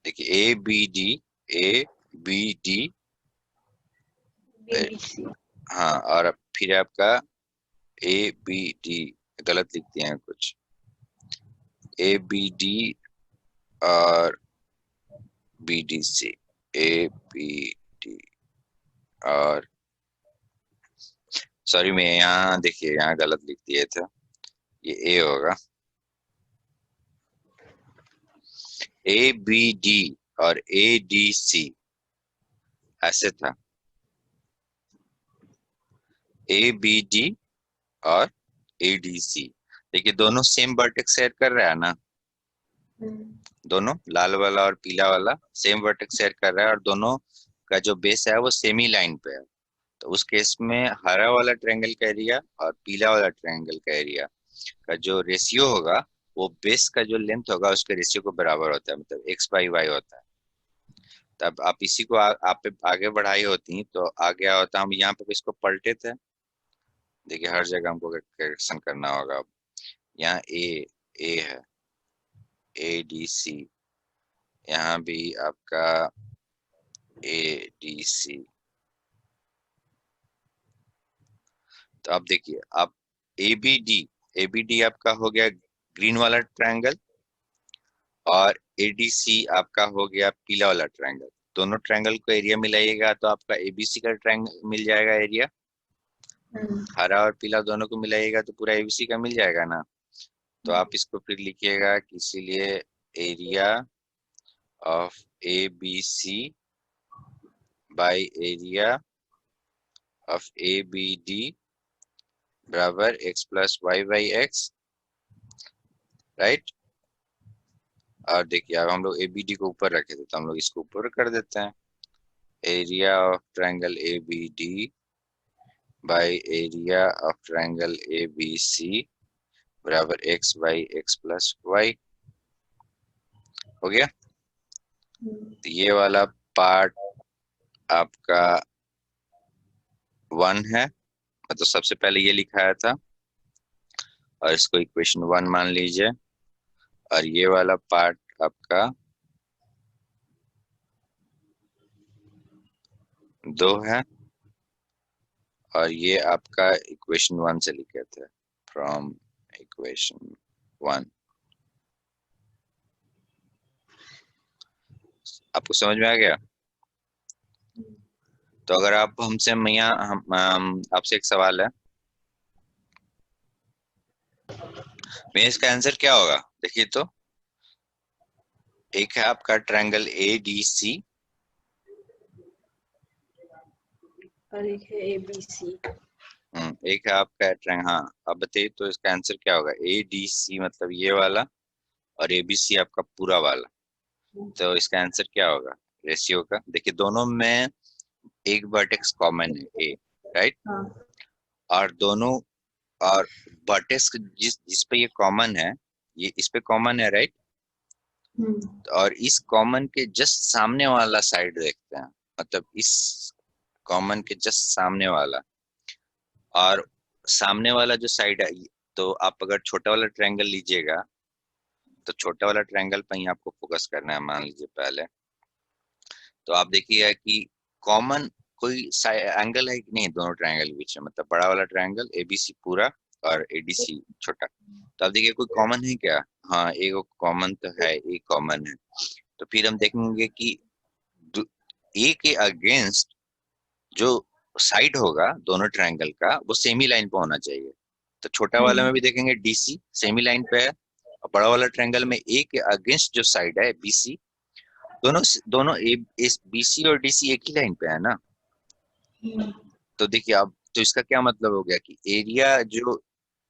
देखिए ए बी डी हाँ और फिर आपका ए बी डी, गलत लिख दिए हैं कुछ, ए बी डी और B D C, A B D और सॉरी मैं यहाँ देखिए यहाँ गलत लिख दिए थे, ये ए होगा ए बी डी और ए डी सी ऐसे था, ए बी डी और ए डी सी। देखिए दोनों सेम वर्टेक्स शेयर कर रहा है ना, दोनों लाल वाला और पीला वाला सेम वर्टेक्स शेयर कर रहा है और दोनों का जो बेस है वो सेम ही लाइन पे है। तो उस केस में हरा वाला ट्रायंगल का एरिया और पीला वाला ट्रायंगल का एरिया का जो रेशियो होगा वो बेस का जो लेंथ होगा उसके रेशियो को बराबर होता है, मतलब एक्स बाई वाई होता है। तब आप इसी को आप पे आगे बढ़ाई होती तो आ गया होता, हम यहाँ पे इसको पलटे थे। देखिए हर जगह हमको करेक्शन करना होगा। यहाँ ए है, ए डी सी, यहाँ भी आपका ए डी सी। तो आप देखिए आप ए बी डी आपका हो गया ग्रीन वाला ट्रायंगल और एडीसी आपका हो गया पीला वाला ट्रायंगल। दोनों ट्रायंगल को एरिया मिलाइएगा तो आपका एबीसी का ट्रायंगल मिल जाएगा एरिया। हरा और पीला दोनों को मिलाइएगा तो पूरा एबीसी का मिल जाएगा ना। तो आप इसको फिर लिखिएगा कि इसीलिए area of A B C by area of A B D बराबर X plus Y by X, right. और देखिए अब हम लोग ए बी डी को ऊपर रखे थे तो हम लोग इसको ऊपर कर देते हैं, area of triangle A B D by area of triangle A B C बराबर X by X plus Y. हो गया। तो ये वाला पार्ट आपका 1 है, मतलब सबसे पहले ये लिखाया था और इसको इक्वेशन 1 मान लीजिए। और ये वाला पार्ट आपका 2 है और ये आपका इक्वेशन 1 से लिखे थे, फ्रॉम इक्वेशन 1। आपको समझ में आ गया? तो अगर आप हमसे आपसे एक सवाल है, मैं इसका आंसर क्या होगा देखिए। तो एक है आपका ट्रायंगल ए डी सी और एक है ABC। एक है आपका ट्रायंगल। हाँ अब बताइए तो इसका आंसर क्या होगा। ए डी सी मतलब ये वाला और ए बी सी आपका पूरा वाला, तो इसका आंसर क्या होगा रेशियो का। देखिए दोनों में एक वर्टेक्स कॉमन है ए, राइट। और दोनों और वर्टेक्स जिस जिस पे ये कॉमन है, ये इस पे कॉमन है, राइट। और इस कॉमन के जस्ट सामने वाला साइड देखते हैं, मतलब इस कॉमन के जस्ट सामने वाला। और सामने वाला जो साइड है, तो आप अगर छोटा वाला ट्रायंगल लीजिएगा तो छोटा वाला ट्रायंगल पे ही आपको फोकस करना है। मान लीजिए पहले तो आप देखिएगा कि कॉमन कोई एंगल है कि नहीं दोनों ट्रायंगल के बीच में, मतलब बड़ा वाला ट्रायंगल एबीसी पूरा और एडीसी छोटा। तो आप देखिए कोई कॉमन है क्या। हाँ एक कॉमन तो है, एक कॉमन है। तो फिर हम देखेंगे कि ए के अगेंस्ट जो साइड होगा दोनों ट्रायंगल का वो सेमी लाइन पे होना चाहिए। तो छोटा वाला में भी देखेंगे डीसी सेमी लाइन पे है और बड़ा वाला ट्रायंगल में ए के अगेंस्ट जो साइड है बीसी, दोनों दोनों बीसी और डीसी एक ही लाइन पे है ना। तो देखिए अब तो इसका क्या मतलब हो गया कि एरिया जो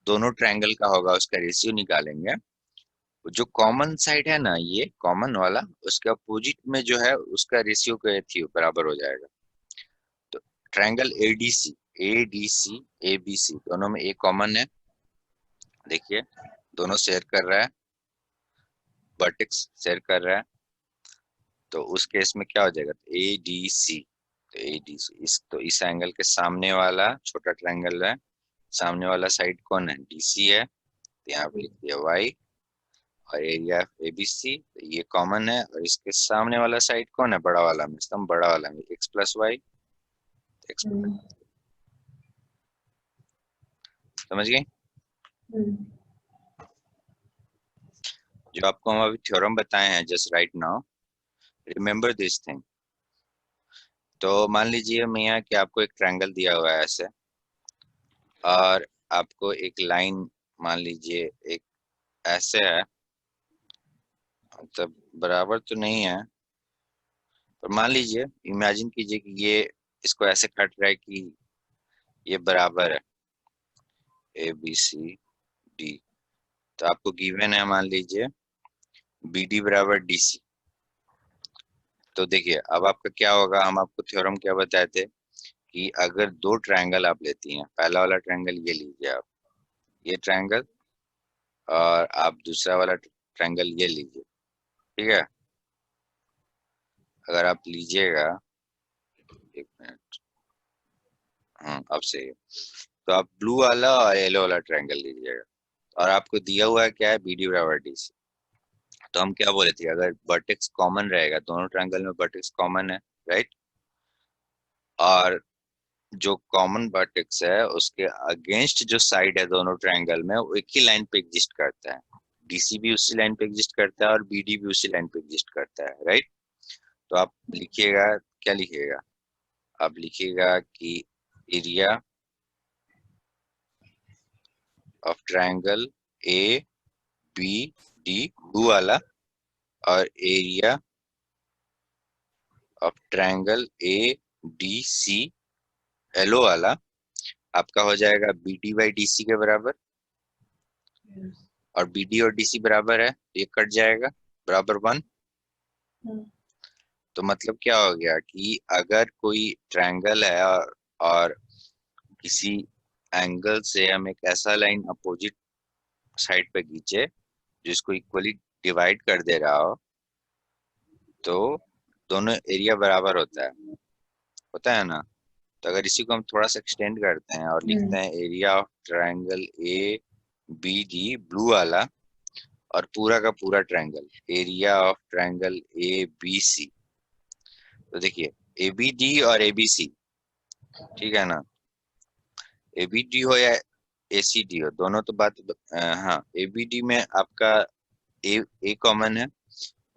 दोनों ट्रायंगल का होगा उसका रेशियो निकालेंगे। जो कॉमन साइड है ना ये कॉमन वाला, उसके अपोजिट में जो है उसका रेशियो का थी बराबर हो जाएगा। तो ट्रायंगल एडीसी एबीसी दोनों में एक कॉमन है। देखिए दोनों शेयर कर रहा है, वर्टेक्स शेयर कर रहा है। तो उस केस में क्या हो जाएगा एडीसी, तो एडीसी तो इस एंगल के सामने वाला छोटा ट्रायंगल है, सामने वाला साइड कौन है डीसी है, तो यहाँ पे लिख दिया वाई। और एरिया एबीसी तो ये कॉमन है और इसके सामने वाला साइड कौन है बड़ा वाला में, एकदम बड़ा वाला में एक्स प्लस वाई। समझ गए? जो आपको हम अभी थ्योरम बताए हैं just right now, remember this thing. तो मान लीजिए मियाँ कि आपको एक ट्रायंगल दिया हुआ है ऐसे, और आपको एक लाइन मान लीजिए एक ऐसे है मतलब बराबर तो नहीं है, पर मान लीजिए, इमेजिन कीजिए कि ये इसको ऐसे कट रहा है कि ये बराबर है ए बी सी डी। तो आपको गिवन है, मान लीजिए बी डी बराबर डी सी। तो देखिए अब आपका क्या होगा, हम आपको थ्योरम क्या बताए थे कि अगर दो ट्रायंगल आप लेती हैं, पहला वाला ट्रायंगल ये लीजिए आप, ये ट्रायंगल, और आप दूसरा वाला ट्रायंगल ये लीजिए, ठीक है। अगर आप लीजिएगा, एक मिनट, अब सही है। तो आप ब्लू वाला और येलो वाला ट्रायंगल लीजिएगा, और आपको दिया हुआ है क्या है, बी डी बराबर डी सी। तो हम क्या बोले थे, अगर वर्टेक्स कॉमन रहेगा, दोनों ट्रायंगल में वर्टेक्स कॉमन है, राइट, और जो कॉमन वर्टेक्स है उसके अगेंस्ट जो साइड है दोनों ट्रायंगल में, वो एक ही लाइन पे एग्जिस्ट करता है। डीसी भी उसी लाइन पे एग्जिस्ट करता है और बीडी भी उसी लाइन पे एग्जिस्ट करता है, राइट। तो आप लिखिएगा, क्या लिखिएगा, आप लिखिएगा कि area of triangle A B D blue वाला, और area of triangle A D C yellow वाला आपका हो जाएगा B D by D C के बराबर। और बी डी और डी सी बराबर है, ये कट जाएगा, बराबर 1। तो मतलब क्या हो गया कि अगर कोई ट्रायंगल है और किसी एंगल से हम एक ऐसा लाइन अपोजिट साइड पे खींचे जिसको इक्वली डिवाइड कर दे रहा हो, तो दोनों एरिया बराबर होता है ना। तो अगर इसी को हम थोड़ा सा एक्सटेंड करते हैं और लिखते हैं area of triangle A B D blue वाला, और पूरा का पूरा triangle area of triangle A B C. तो देखिए ए बी डी और ए बी सी, ठीक है ना, ए बी डी हो या ए सी डी हो, दोनों तो बात हाँ, ए बी डी में आपका ए कॉमन है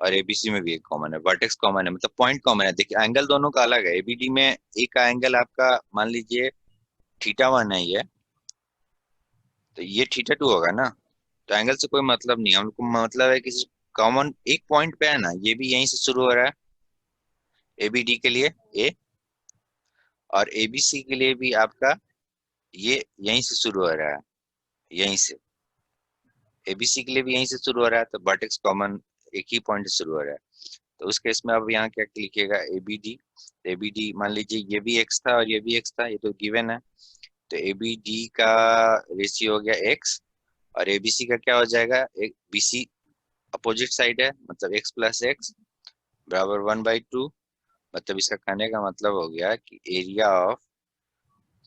और एबीसी में भी एक कॉमन है, वर्टेक्स कॉमन है, मतलब पॉइंट कॉमन है। देखिए एंगल दोनों का अलग है, एबीडी में एक का एंगल आपका मान लीजिए θ1 है ये, तो ये θ2 होगा ना। तो एंगल से कोई मतलब नहीं, हमको मतलब है किसी कॉमन एक पॉइंट पे है ना, ये भी यहीं से शुरू हो रहा है एबीडी के लिए ए, और एबीसी के लिए भी आपका ये यहीं से शुरू हो रहा है, यहीं से एबीसी के लिए भी यहीं से शुरू हो रहा है, तो वर्टेक्स कॉमन एक ही पॉइंट से शुरू हो रहा है। तो उस केस में अब यहाँ क्या लिखिएगा, एबीडी। एबीडी मान लीजिए ये भी एक्स था और ये भी एक्स था, ये तो गिवन है। तो एबीडी का रेशियो हो गया एक्स, और एबीसी का क्या हो जाएगा, एक बीसी अपोजिट साइड है, मतलब एक्स प्लस एक्स बराबर 1/2। मतलब इसका कहने का मतलब हो गया कि area of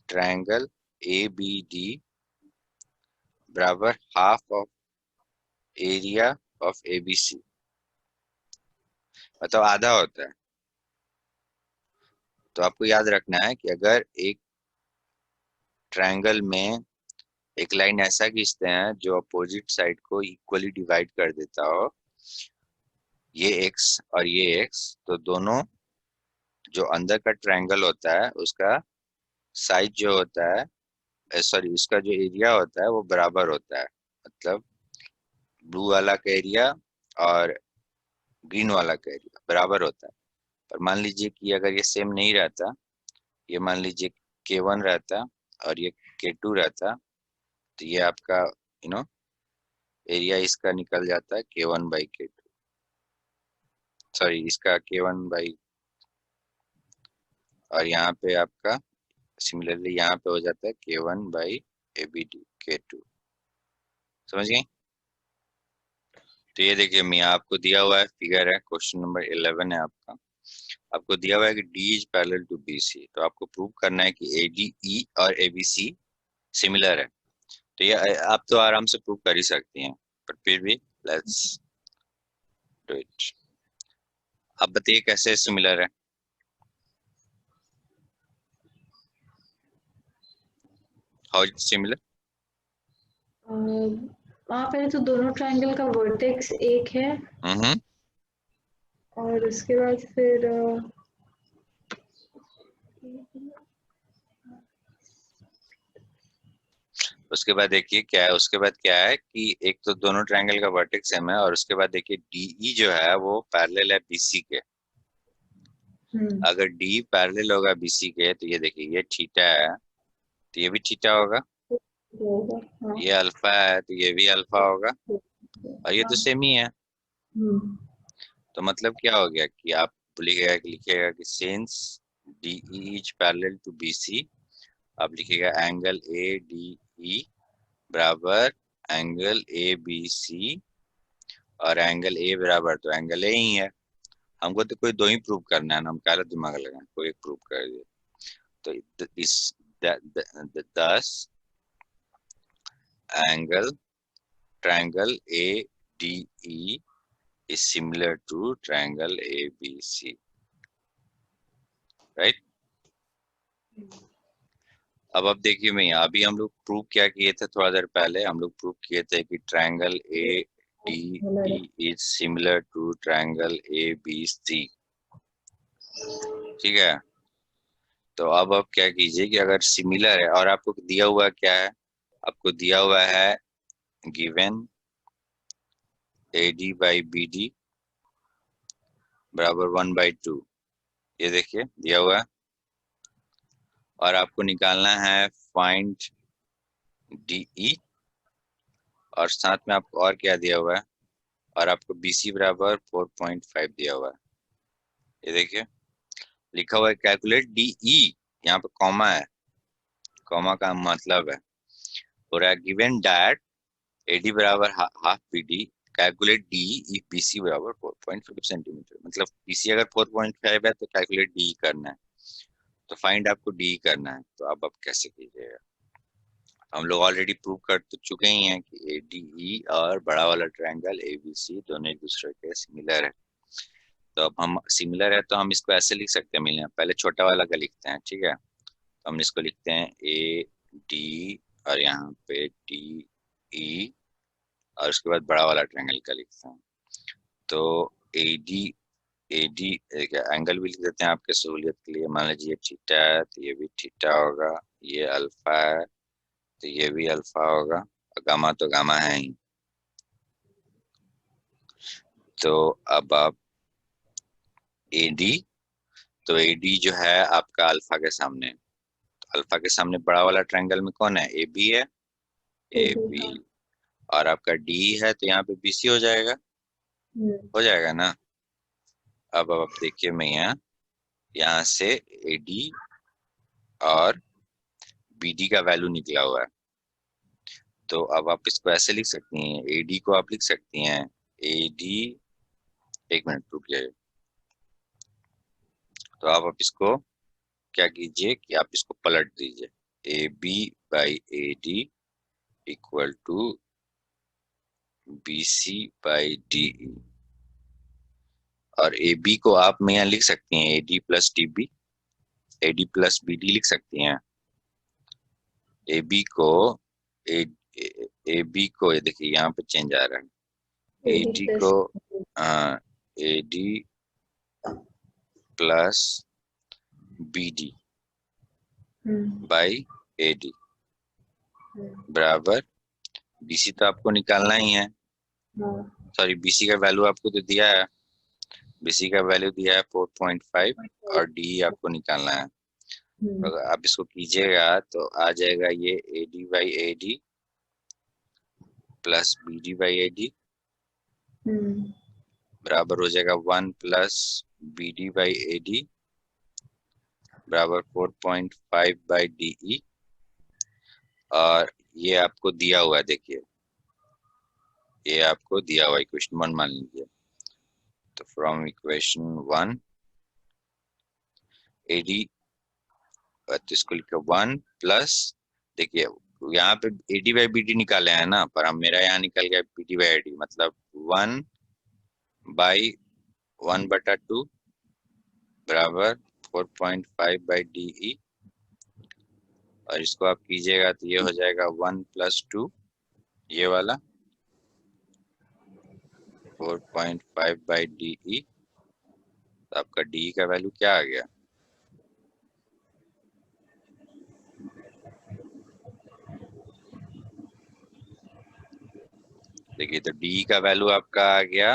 triangle A B D बराबर half of area of ABC, मतलब आधा होता है। तो आपको याद रखना है कि अगर एक ट्रायंगल में एक लाइन ऐसा खींचते हैं जो अपोजिट साइड को इक्वली डिवाइड कर देता हो, ये एक्स और ये एक्स, तो दोनों जो अंदर का ट्रायंगल होता है उसका साइज जो होता है, सॉरी उसका जो एरिया होता है वो बराबर होता है। मतलब ब्लू वाला का एरिया और ग्रीन वाला का एरिया बराबर होता है। पर मान लीजिए कि अगर ये सेम नहीं रहता, ये मान लीजिए K1 रहता और ये K2 रहता, तो ये आपका एरिया इसका निकल जाता है K1/K2, सॉरी इसका K1 और यहाँ पे आपका सिमिलरली यहाँ पे हो जाता है K1/ABD K2। समझ गए। तो ये देखिए मियाँ, आपको दिया हुआ है, फिगर है, क्वेश्चन नंबर 11 है आपका। आपको दिया हुआ है कि D is parallel to BC, तो आपको प्रूव करना है कि ADE और ABC सिमिलर है। तो ये आप तो आराम से प्रूव कर ही सकती हैं, पर फिर भी लेट्स डू इट। आप बताइए कैसे सिमिलर है। How is similar. पहले तो दोनों ट्रायंगल का वर्टेक्स एक है, और उसके बाद फिर उसके बाद देखिए क्या है, उसके बाद क्या है कि एक तो दोनों ट्रायंगल का वर्टेक्स सेम है, और उसके बाद देखिए DE जो है वो पैरेलल है BC के। अगर D पैरेलल होगा BC के तो ये देखिए ये थीटा है तो ये भी थीटा होगा, हाँ। ये अल्फा है तो ये भी अल्फा होगा, और ये तो सेम ही है। तो मतलब क्या हो गया कि आप लिखिएगा कि since DE is parallel to BC, आप लिखिएगा एंगल ADE बराबर एंगल ABC, और एंगल A बराबर तो एंगल A ही है। हमको तो कोई दो ही प्रूव करना है ना, हम काला दिमाग लगाएं, कोई एक प्रूव कर दिए। तो इस दस angle triangle ADE is similar to triangle ABC, right. अब देखिए मैं यहाँ अभी हम लोग प्रूव क्या किए थे, थोड़ा देर पहले हम लोग प्रूव किए थे कि triangle ADE is similar to triangle ABC, ठीक है। तो अब क्या कीजिए कि अगर सिमिलर है, और आपको दिया हुआ क्या है, आपको दिया हुआ है गिवन AD बाई BD बराबर 1/2, ये देखिए दिया हुआ है। और आपको निकालना है फाइंड DE, और साथ में आपको और क्या दिया हुआ है, और आपको BC बराबर 4.5 दिया हुआ है। ये देखिए लिखा हुआ है कैलकुलेट DE, यहाँ पे कॉमा है, कॉमा का मतलब है और गिवन दैट AD बराबर half BD, calculate DE if BC बराबर 4.5 सेंटीमीटर। मतलब BC अगर 4.5 है तो कैलकुलेट DE करना है, तो फाइंड आपको DE करना है। तो अब आप कैसे कीजिएगा, हम लोग ऑलरेडी प्रूव कर तो चुके ही हैं कि ADE और बड़ा वाला ट्रायंगल ABC दोनों एक दूसरे के सिमिलर है। तो अब हम सिमिलर है तो हम इसको ऐसे लिख सकते हैं, मिलने पहले छोटा वाला का लिखते हैं, ठीक है। तो हम इसको लिखते हैं AD और यहाँ पे DE, और उसके बाद बड़ा वाला ट्रायंगल का लिखते हैं। तो AD एंगल भी लिख देते हैं आपके सहूलियत के लिए। मान लीजिए थीटा है तो ये भी थीटा होगा, ये अल्फा है तो ये भी अल्फा होगा, और गामा तो गामा है ही। तो अब आप AD, तो AD जो है आपका अल्फा के सामने, तो अल्फा के सामने बड़ा वाला ट्रायंगल में कौन है, AB है, AB। और आपका D है तो यहाँ पे BC हो जाएगा, हो जाएगा ना। अब आप देखिए मैं यहाँ से AD और BD का वैल्यू निकला हुआ है, तो अब आप इसको ऐसे लिख सकती हैं, AD को आप लिख सकती हैं AD, एक मिनट रुकिए। तो आप इसको क्या कीजिए कि आप इसको पलट दीजिए, AB by AD equal to BC by DE, और AB को आप में यहाँ लिख सकती हैं AD plus DB, AD plus BD लिख सकती हैं। AB को AB को ये देखिए यहाँ पे चेंज आ रहा है, AD को AD plus BD by AD बराबर BC तो आपको निकालना ही है, सॉरी BC का वैल्यू आपको तो दिया है, BC का वैल्यू दिया है 4.5, और DE आपको निकालना है। तो अगर आप इसको कीजिएगा तो आ जाएगा ये AD by AD plus BD by AD बराबर हो जाएगा 1 प्लस BD बाई AD बराबर 4.5 बाई DE, और ये आपको दिया हुआ है, देखिए ये आपको दिया हुआ इक्वेशन 1 मान लीजिए। तो फ्रॉम इक्वेशन 1 AD, तो इसको लिखा 1 प्लस, देखिए यहाँ पे AD बाई BD निकाले हैं ना, पर हम मेरा यहाँ निकल गया BD बाई AD, मतलब 1 बाई 1/2 बराबर 4.5 बाई DE, और इसको आप कीजिएगा तो ये हो जाएगा 1 प्लस 2, ये वाला 4.5 बाई DE। तो आपका DE का वैल्यू क्या आ गया, देखिए तो डी का वैल्यू आपका आ गया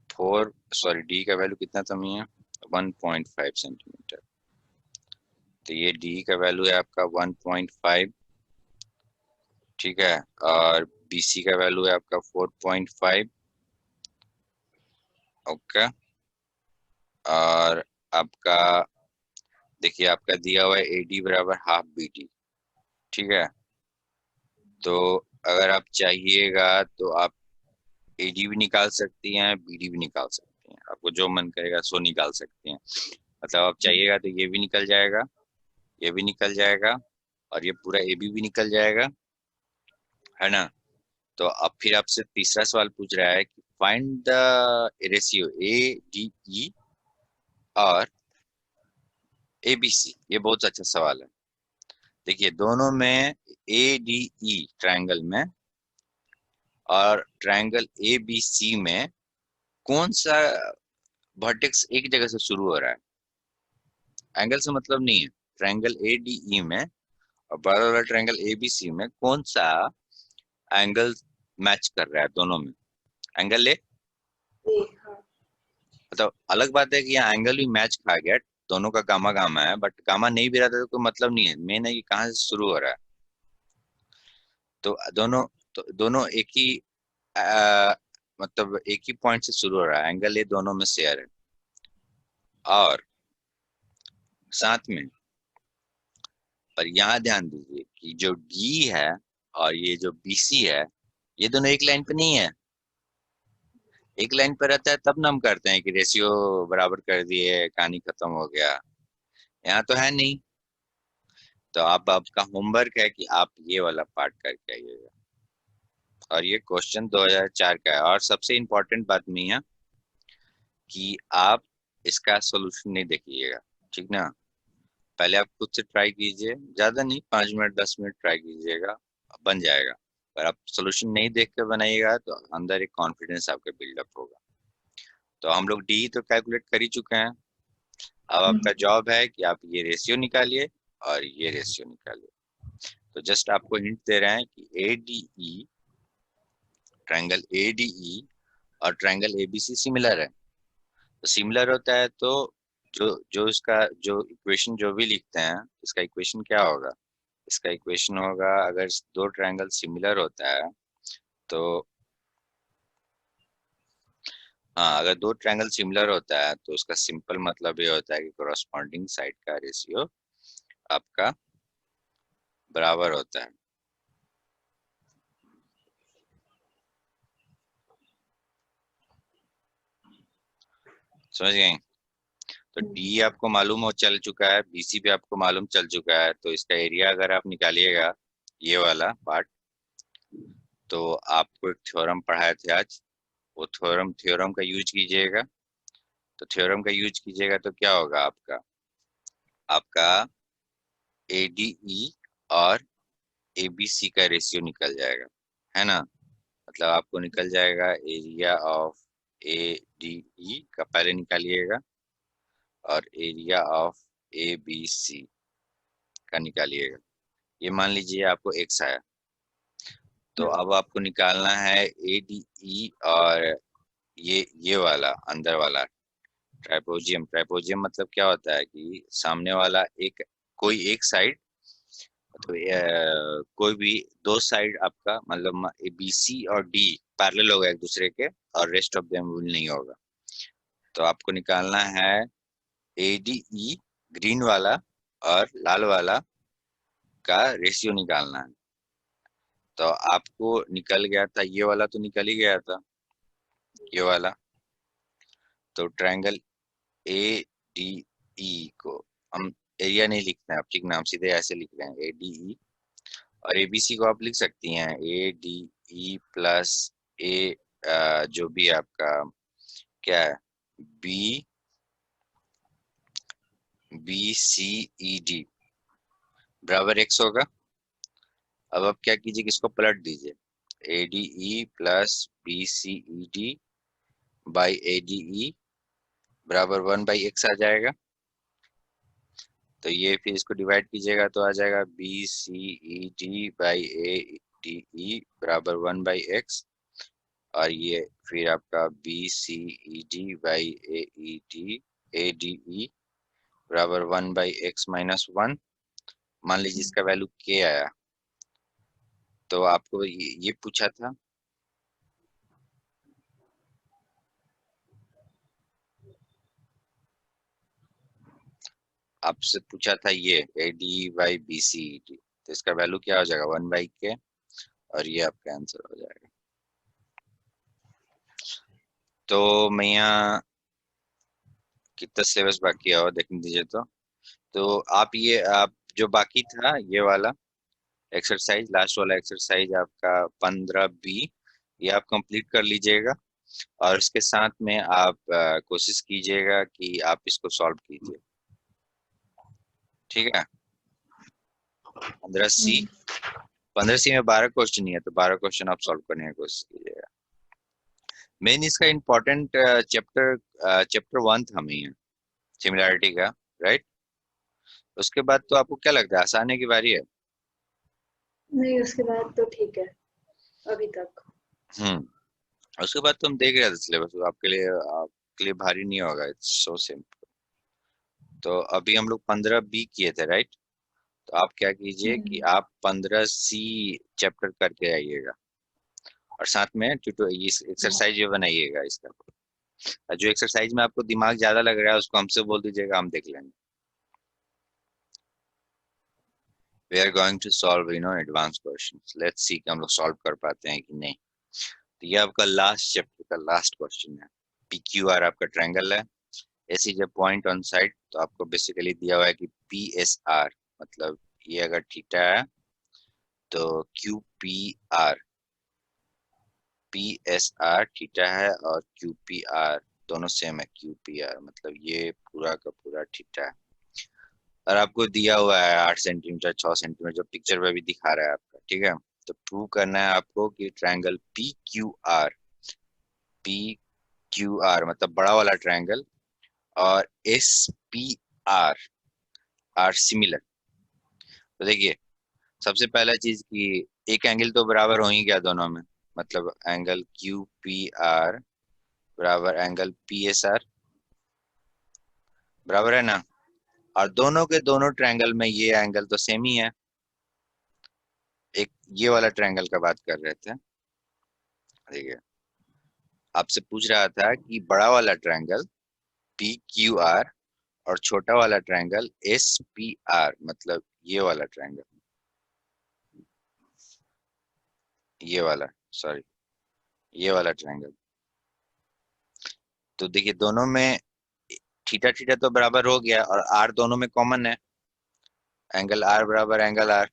4, सॉरी डी का वैल्यू कितना था मियां, 1.5 सेंटीमीटर। तो ये डी का वैल्यू है आपका 1.5, ठीक है। और बीसी का वैल्यू है आपका 4.5, ओके। और आपका देखिए आपका दिया हुआ है एडी बराबर हाफ बीडी, ठीक है। तो अगर आप चाहिएगा तो आप एडी भी निकाल सकती हैं, बीडी भी निकाल सकती हैं, आपको जो मन करेगा सो निकाल सकती हैं। मतलब आप चाहिएगा तो ये भी निकल जाएगा, ये भी निकल जाएगा, और ये पूरा एबी भी निकल जाएगा, है ना। तो अब फिर आपसे तीसरा सवाल पूछ रहा है कि find the ratio A D E और ए बी सी। ये बहुत अच्छा सवाल है। देखिए दोनों में ए डी ई ट्रायंगल में और ट्रायंगल ए बी सी में कौन सा वर्टेक्स एक जगह से शुरू हो रहा है, एंगल से मतलब नहीं है। ट्रायंगल ए डी ई में और बड़ा वाला ट्रायंगल ए बी सी में कौन सा एंगल मैच कर रहा है दोनों में, एंगल ए। ए, हाँ। मतलब अलग बात है कि यहाँ एंगल भी मैच खा गया, दोनों का गामा गामा है, बट गामा नहीं भी रहता तो कोई मतलब नहीं है, मेन है कि कहाँ से शुरू हो रहा है। तो दोनों एक ही मतलब एक ही पॉइंट से शुरू हो रहा है, एंगल ए दोनों में शेयर है। और साथ में पर यहाँ ध्यान दीजिए कि जो डी है और ये जो बीसी है, ये दोनों एक लाइन पे नहीं है। एक लाइन पे रहता है तब ना हम करते हैं कि रेशियो बराबर कर दिए, कहानी खत्म हो गया। यहाँ तो है नहीं। तो आप आपका होमवर्क है कि आप ये वाला पार्ट करके आइएगा। और ये क्वेश्चन 2004 का है। और सबसे इम्पोर्टेंट बात नहीं है कि आप इसका सोल्यूशन नहीं देखिएगा, ठीक ना। पहले आप खुद से ट्राई कीजिए, ज्यादा नहीं, 5 मिनट 10 मिनट ट्राई कीजिएगा, बन जाएगा। पर आप सोल्यूशन नहीं देख के बनाइएगा तो अंदर एक कॉन्फिडेंस आपका बिल्डअप होगा। तो हम लोग डी तो कैलकुलेट कर ही चुके हैं। अब आपका जॉब है कि आप ये रेशियो निकालिए और ये रेशियो निकालिए। तो जस्ट आपको हिंट दे रहे हैं कि A D E, triangle A D E और triangle A B C similar है। तो सिमिलर होता है तो जो जो इसका जो इक्वेशन जो भी लिखते हैं, इसका इक्वेशन क्या होगा, इसका इक्वेशन होगा, अगर दो ट्रायंगल सिमिलर होता है तो हाँ, अगर दो ट्रायंगल सिमिलर होता है तो उसका सिंपल मतलब ये होता है कि कोरस्पॉन्डिंग साइड का रेशियो आपका बराबर होता है। समझ गए। तो डी आपको मालूम हो चल चुका है, बीसी भी आपको मालूम चल चुका है। तो इसका एरिया अगर आप निकालिएगा ये वाला पार्ट, तो आपको एक थ्योरम पढ़ाए थे आज, वो थ्योरम का यूज कीजिएगा। तो थ्योरम का यूज कीजिएगा तो क्या होगा, आपका आपका एडीई और एबीसी का रेशियो निकल जाएगा, है ना। मतलब आपको निकल जाएगा एरिया ऑफ एडीई का पहले निकालिएगा और एरिया ऑफ एबीसी का निकालिएगा। ये मान लीजिए आपको एक्स आया। तो अब आपको निकालना है एडीई और ये वाला अंदर वाला ट्राइपोजियम। ट्राइपोजियम मतलब क्या होता है कि सामने वाला एक कोई एक साइड, मतलब कोई भी दो साइड आपका, मतलब बी सी और डी पैरेलल होगा एक दूसरे के और रेस्ट ऑफ देम विल नहीं होगा। तो आपको निकालना है एडीई ग्रीन वाला और लाल वाला का रेशियो निकालना है। तो आपको निकल गया था ये वाला, तो निकल ही गया था ये वाला। तो ट्रायंगल ए डी ई को हम एरिया नहीं लिखते हैं, आप ठीक नाम सीधे ऐसे लिख रहे हैं ए डी ई। और एबीसी को आप लिख सकती हैं ए डी ई प्लस ए, जो भी आपका क्या है, B B C E D बराबर एक्स होगा। अब आप क्या कीजिए कि इसको पलट दीजिए, A D E plus B C E D by A D E बराबर 1/x आ जाएगा। तो ये फिर इसको डिवाइड कीजिएगा तो आ जाएगा B C E D by A D E बराबर 1/x। और ये फिर आपका B C E D by A D E बराबर 1/x-1। मान लीजिए इसका वैल्यू k आया, तो आपको ये पूछा था, आपसे पूछा था ये A D by B C E D, तो इसका वैल्यू क्या हो जाएगा 1/k, और ये आपका आंसर हो जाएगा। तो मैं यहाँ कितना सिलेबस बाकी है और देखने दीजिए। तो आप जो बाकी था ये वाला एक्सरसाइज, लास्ट वाला एक्सरसाइज आपका 15B, ये आप कंप्लीट कर लीजिएगा, और इसके साथ में आप कोशिश कीजिएगा कि आप इसको सॉल्व कीजिए, ठीक है। 15C में 12 क्वेश्चन ही है, तो 12 क्वेश्चन आप सॉल्व करने की कोशिश कीजिएगा। मेन इसका इम्पोर्टेंट चैप्टर 1 था मेन सिमिलैरिटी का, राइट। उसके बाद तो आपको क्या लगता है, आसानी की बारी है? नहीं, उसके बाद तो ठीक है अभी तक। उसके बाद तो हम देख रहे थे सिलेबस, आपके लिए भारी नहीं होगा, इट्स सो सिंपल। तो अभी हम लोग 15B किए थे, राइट। तो आप क्या कीजिए कि आप 15C चैप्टर करके आइएगा, और साथ में एक्सरसाइज भी बनाइएगा इसका। और जो एक्सरसाइज में आपको दिमाग ज्यादा लग रहा है उसको हमसे बोल दीजिएगा, हम देख लेंगे। We are going to solve advance questions, let's see कि हम लोग सॉल्व कर पाते हैं कि नहीं। तो ये आपका लास्ट चैप्टर का लास्ट क्वेश्चन है। PQR आपका ट्रायंगल है, S is a point on side. तो आपको बेसिकली दिया हुआ है कि PSR, मतलब ये अगर थीटा है तो QPR, PSR थीटा है और QPR दोनों सेम है। QPR मतलब ये पूरा का पूरा थीटा है, और आपको दिया हुआ है 8 सेंटीमीटर 6 सेंटीमीटर, जो पिक्चर में भी दिखा रहा है आपका, ठीक है। तो प्रूव करना है आपको कि ट्रायंगल PQR मतलब बड़ा वाला ट्रायंगल और SPR आर सिमिलर। तो देखिए, सबसे पहला चीज कि एक एंगल तो बराबर हो ही गया दोनों में, मतलब एंगल QPR बराबर एंगल PSR, बराबर है ना। और दोनों के दोनों ट्रायंगल में ये एंगल तो सेम ही है। एक ये वाला ट्रायंगल का बात कर रहे थे, देखिए आपसे पूछ रहा था कि बड़ा वाला ट्रायंगल PQR और छोटा वाला ट्रायंगल SPR, मतलब ये वाला ट्रायंगल, ये वाला, सॉरी ये वाला ट्रायंगल। तो देखिए दोनों में थीटा थीटा तो बराबर हो गया, और आर दोनों में कॉमन है, एंगल आर बराबर एंगल आर,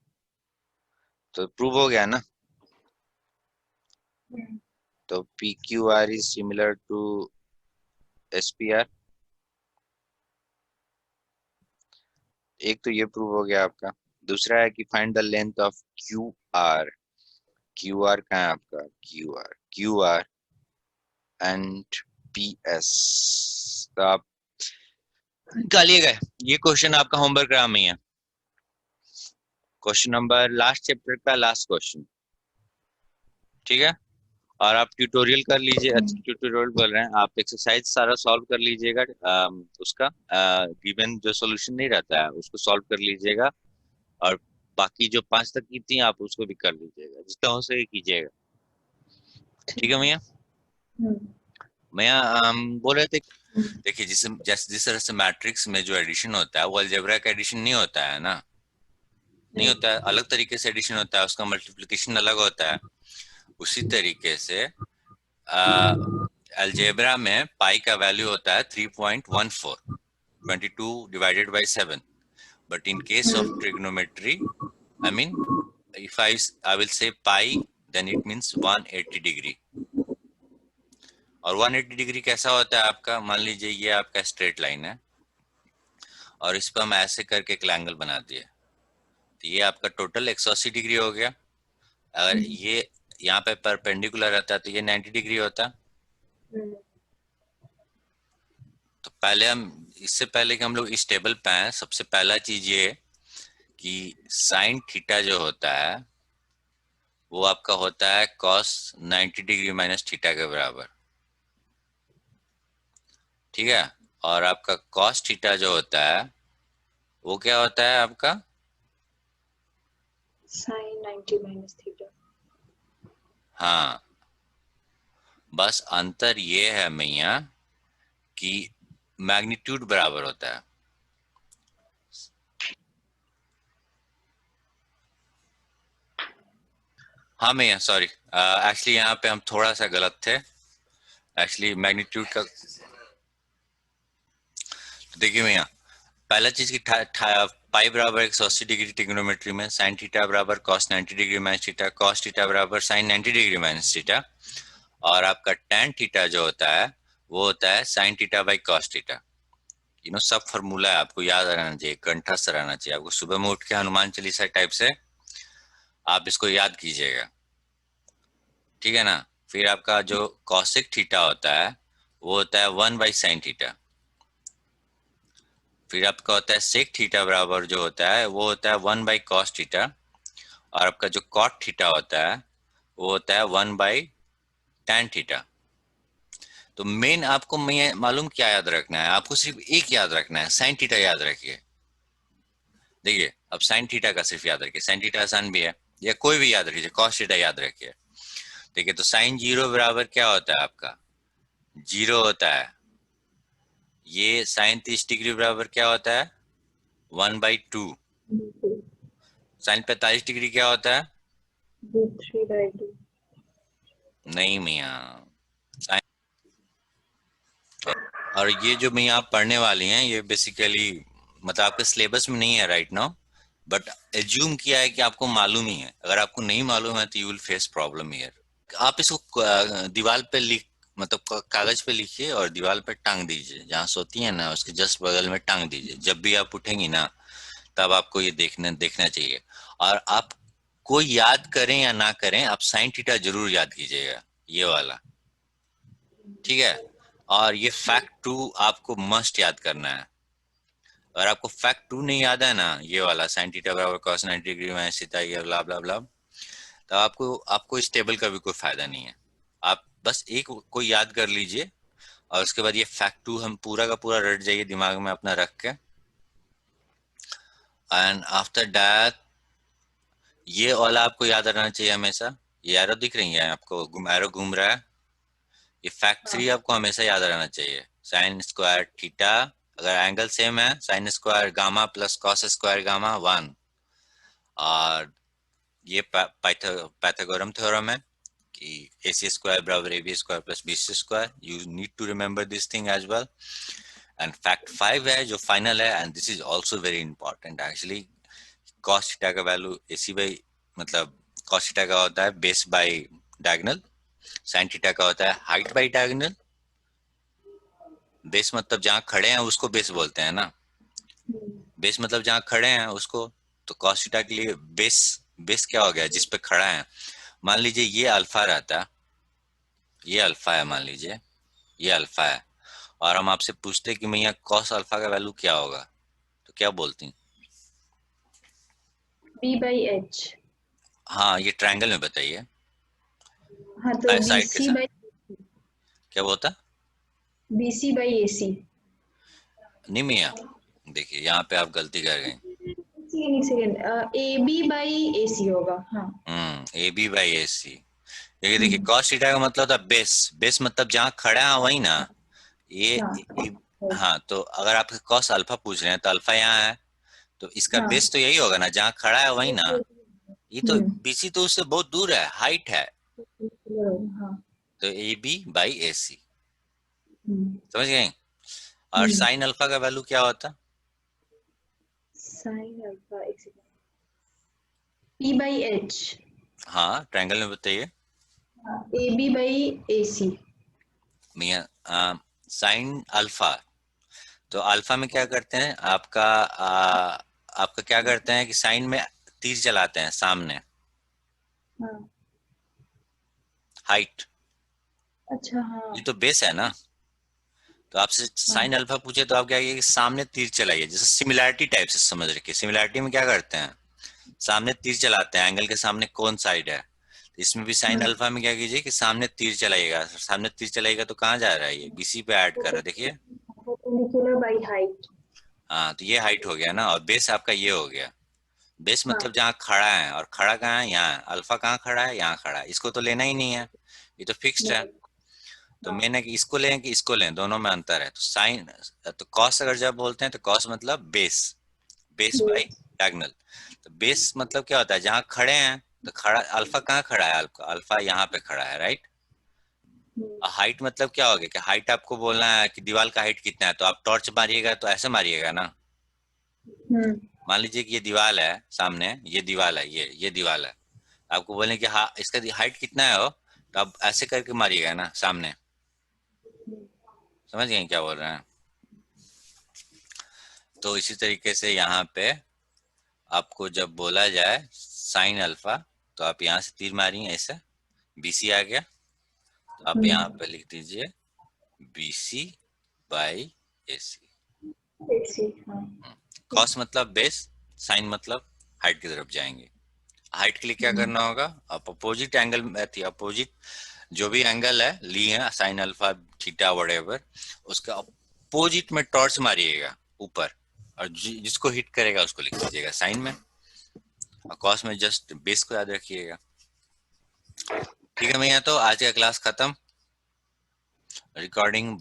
तो प्रूव हो गया ना। तो PQR is similar to SPR। एक तो ये प्रूव हो गया आपका। दूसरा है कि find the length of QR। QR कहाँ है आपका, QR एंड PS। तो आप निकालिए गए, ये क्वेश्चन आपका होमवर्क रहा में है, क्वेश्चन नंबर लास्ट चैप्टर का लास्ट क्वेश्चन, ठीक है। और आप ट्यूटोरियल कर लीजिए, अच्छा ट्यूटोरियल बोल रहे हैं, आप एक्सरसाइज सारा सॉल्व कर लीजिएगा, उसका गिवन जो सॉल्यूशन नहीं रहता है उसको सॉल्व कर लीजिएगा, और बाकी जो 5 तक की थी आप उसको भी कर लीजिएगा, जितना हो सके कीजिएगा, ठीक है भैया। भैया बोल रहे थे, देखिए जिस तरह से मैट्रिक्स में जो एडिशन होता है वो अलजेब्रा का एडिशन नहीं होता है ना, नहीं होता है, अलग तरीके से एडिशन होता है, उसका मल्टीप्लिकेशन अलग होता है। उसी तरीके से अलजेब्रा में पाई का वैल्यू होता है 3.14, 22 divided by 7, but in case of trigonometry, I mean, if I will say pi, then it means 180 degree. और 180 डिग्री कैसा होता है आपका, मान लीजिए ये आपका स्ट्रेट लाइन है, और इस पर हम ऐसे करके एक एंगल बना दिए, तो ये आपका टोटल 180 डिग्री हो गया। अगर ये यहाँ पे परपेंडिकुलर रहता है तो ये 90 डिग्री होता। तो पहले हम, इससे पहले कि हम लोग इस टेबल पे आए, सबसे पहला चीज ये कि साइन थीटा जो होता है वो आपका होता है cos 90 डिग्री माइनस थीटा के बराबर, ठीक है। और आपका cos थीटा जो होता है वो क्या होता है आपका, sin 90 माइनस थीटा। हाँ, बस अंतर ये है मैया कि मैग्नीट्यूड बराबर होता है। हाँ मैया सॉरी, एक्चुअली यहाँ पे हम थोड़ा सा गलत थे। एक्चुअली मैग्नीट्यूड का, देखिए भैया, पहला चीज की पाई बराबर 180 डिग्री ट्रिग्नोमेट्री में साइन थीटा बराबर cos 90 degree minus theta, cos theta बराबर साइन 90 डिग्री माइनस थीटा, और आपका tan थीटा जो होता है वो होता है sine theta by cos theta. सब फॉर्मूला है, आपको याद रहना चाहिए, कंठस्थ रहना चाहिए आपको। सुबह में उठ के हनुमान चालीसा टाइप से आप इसको याद कीजिएगा, ठीक है ना। फिर आपका जो कॉसिक थीटा होता है वो होता है 1/sin थीटा। फिर आपका होता है सेक थीटा बराबर जो होता है वो होता है 1/cos थीटा, और आपका जो कॉट थीटा होता है वो होता है 1/tan थीटा। तो मेन आपको मैं मालूम क्या याद रखना है, आपको सिर्फ एक याद रखना है, साइन थीटा याद रखिए। देखिए अब साइन थीटा का सिर्फ याद रखिए, साइन थीटा आसान भी है, या कोई भी याद रखिए, कॉस थीटा याद रखिए। ठीक है, तो साइन जीरो बराबर क्या होता है आपका, जीरो होता है। ये साइन 30 डिग्री बराबर क्या होता है, 1/2। साइन 45 डिग्री क्या होता है, √3/2। नहीं मिया। और ये जो मैं आप पढ़ने वाली हैं ये बेसिकली मतलब आपके सिलेबस में नहीं है राइट नाउ, बट एज्यूम किया है कि आपको मालूम ही है। अगर आपको नहीं मालूम है तो you will face problem here. आप इसको दीवार पे लिख, मतलब कागज पे लिखिए और दीवार पे टांग दीजिए, जहाँ सोती है ना उसके जस्ट बगल में टांग दीजिए। जब भी आप उठेंगी ना तब आपको ये देखना चाहिए। और आप कोई याद करें या ना करें, आप साइन थीटा जरूर याद कीजिएगा, ये वाला, ठीक है। और ये फैक्ट टू आपको मस्ट याद करना है। अगर आपको फैक्ट टू नहीं याद है ना, ये वाला साइन थीटा बराबर cos 90 डिग्री माइनस थीटा, ये ब्ला ब्ला ब्ला, तो आपको इस टेबल का भी कोई फायदा नहीं है। आप बस एक कोई याद कर लीजिए और उसके बाद ये फैक्ट टू हम पूरा का पूरा रट जाइए दिमाग में अपना रख के। एंड आफ्टर दैट ये वाला आपको याद रहना चाहिए हमेशा। ये एरो दिख रही है आपको, एरो घूम रहा है, ये फैक्ट थ्री आपको हमेशा याद रहना चाहिए। साइन स्क्वायर थीटा, अगर एंगल सेम है, sine square gamma plus cos square gamma 1। और ये पाइथागोरम थ्योरम है कि AC स्क्वायर बराबर AB square plus BC square. You need to remember this thing as well. And fact 5 है जो final है, and this is also very important actually. Cos theta का value AC by, मतलब cos theta का होता है base by diagonal, sine theta का होता है हाइट बाई डायगोनल। बेस मतलब जहां खड़े हैं उसको बेस बोलते हैं ना, बेस मतलब जहां खड़े हैं उसको। तो cos थीटा के लिए बेस, बेस क्या हो गया, जिस पे खड़ा है। मान लीजिए ये अल्फा रहता, ये अल्फा है, मान लीजिए ये अल्फा है, और हम आपसे पूछते कि भैया cos अल्फा का वैल्यू क्या होगा, तो क्या बोलती। B/H। हाँ ये ट्रायंगल में बताइए, हाँ तो साइड के BC साथ बाई क्या बोलता। BC by AC। नहीं मियाँ, देखिए यहाँ पे आप गलती कर गए। Second second AB by AC होगा। हाँ AB बाई AC। देखिए हम्म, cos थीटा का मतलब था बेस, बेस मतलब जहां खड़ा है वही ना, ये हाँ हाँ, तो अगर आप cos अल्फा पूछ रहे हैं तो अल्फा यहाँ है, तो इसका हाँ बेस तो यही होगा ना, जहाँ खड़ा है वही ना। ये तो हम्म, BC तो उससे बहुत दूर है, हाइट है, हाँ तो AB बाई AC। हम्म, समझ गए। और हम्म। साइन अल्फा का वैल्यू क्या होता। साइन अल्फा एक सेकेंड, P/H। हाँ ट्रायंगल में बताइए AB बाई AC। मियाँ। साइन अल्फा, तो अल्फा में क्या करते हैं आपका क्या करते हैं कि साइन में तीर चलाते हैं सामने, हाँ हाइट, अच्छा हाँ ये तो बेस है ना। तो आपसे हाँ साइन अल्फा पूछे तो आप क्या कहिए कि सामने तीर चलाइए, जैसे सिमिलैरिटी टाइप से समझ रखिए। सिमिलैरिटी में क्या करते हैं, सामने तीर चलाते हैं, एंगल के सामने कौन साइड है, इसमें भी साइन अल्फा में क्या कीजिए कि सामने तीर चलाइएगा, सामने तीर चलाइएगा तो कहाँ जा रहा है, ये बीसी पे ऐड कर रहा है, देखिए। Perpendicular by height. हाँ, तो ये हाइट हो गया ना, और बेस आपका ये हो गया। बेस मतलब जहाँ खड़ा है, और खड़ा कहाँ है, यहाँ। अल्फा कहाँ खड़ा है, यहाँ खड़ा है, इसको तो लेना ही नहीं है, ये तो फिक्स्ड है। तो मेन है कि इसको लें कि इसको लें, दोनों में अंतर है। तो साइन, तो कॉस अगर जब बोलते हैं तो कॉस मतलब बेस, बेस बाई डायगोनल। तो बेस मतलब क्या होता है, जहाँ खड़े हैं तो खड़ा, अल्फा कहाँ खड़ा है, अल्फा यहाँ पे खड़ा है, राइट। हाइट मतलब क्या हो गया कि हाइट आपको बोलना है कि दीवार का हाइट कितना है, तो आप टॉर्च मारिएगा तो ऐसे मारिएगा ना। मान लीजिए कि ये दीवार है सामने, ये दीवार है, ये दीवार है, आपको बोले कि हाँ इसका हाइट कितना है हो, तो आप ऐसे करके मारिएगा ना सामने। समझ गए क्या बोल रहे हैं। तो इसी तरीके से यहाँ पे आपको जब बोला जाए साइन अल्फा, तो आप यहाँ से तीर मारिए, ऐसे बीसी आ गया, तो आप यहाँ पे लिख दीजिए बीसी बाई एसी। कॉस मतलब बेस, साइन मतलब हाइट की तरफ जाएंगे। हाइट के लिए क्या करना होगा, आप अपोजिट एंगल, अपोजिट जो भी एंगल है ली है, साइन अल्फा थीटा व्हाटएवर, उसका अपोजिट में टॉर्च मारिएगा ऊपर, और जिसको हिट करेगा उसको लिख दीजिएगा साइन में, और कॉस में जस्ट बेस को याद रखिएगा। ठीक है भैया, तो आज का क्लास खत्म, रिकॉर्डिंग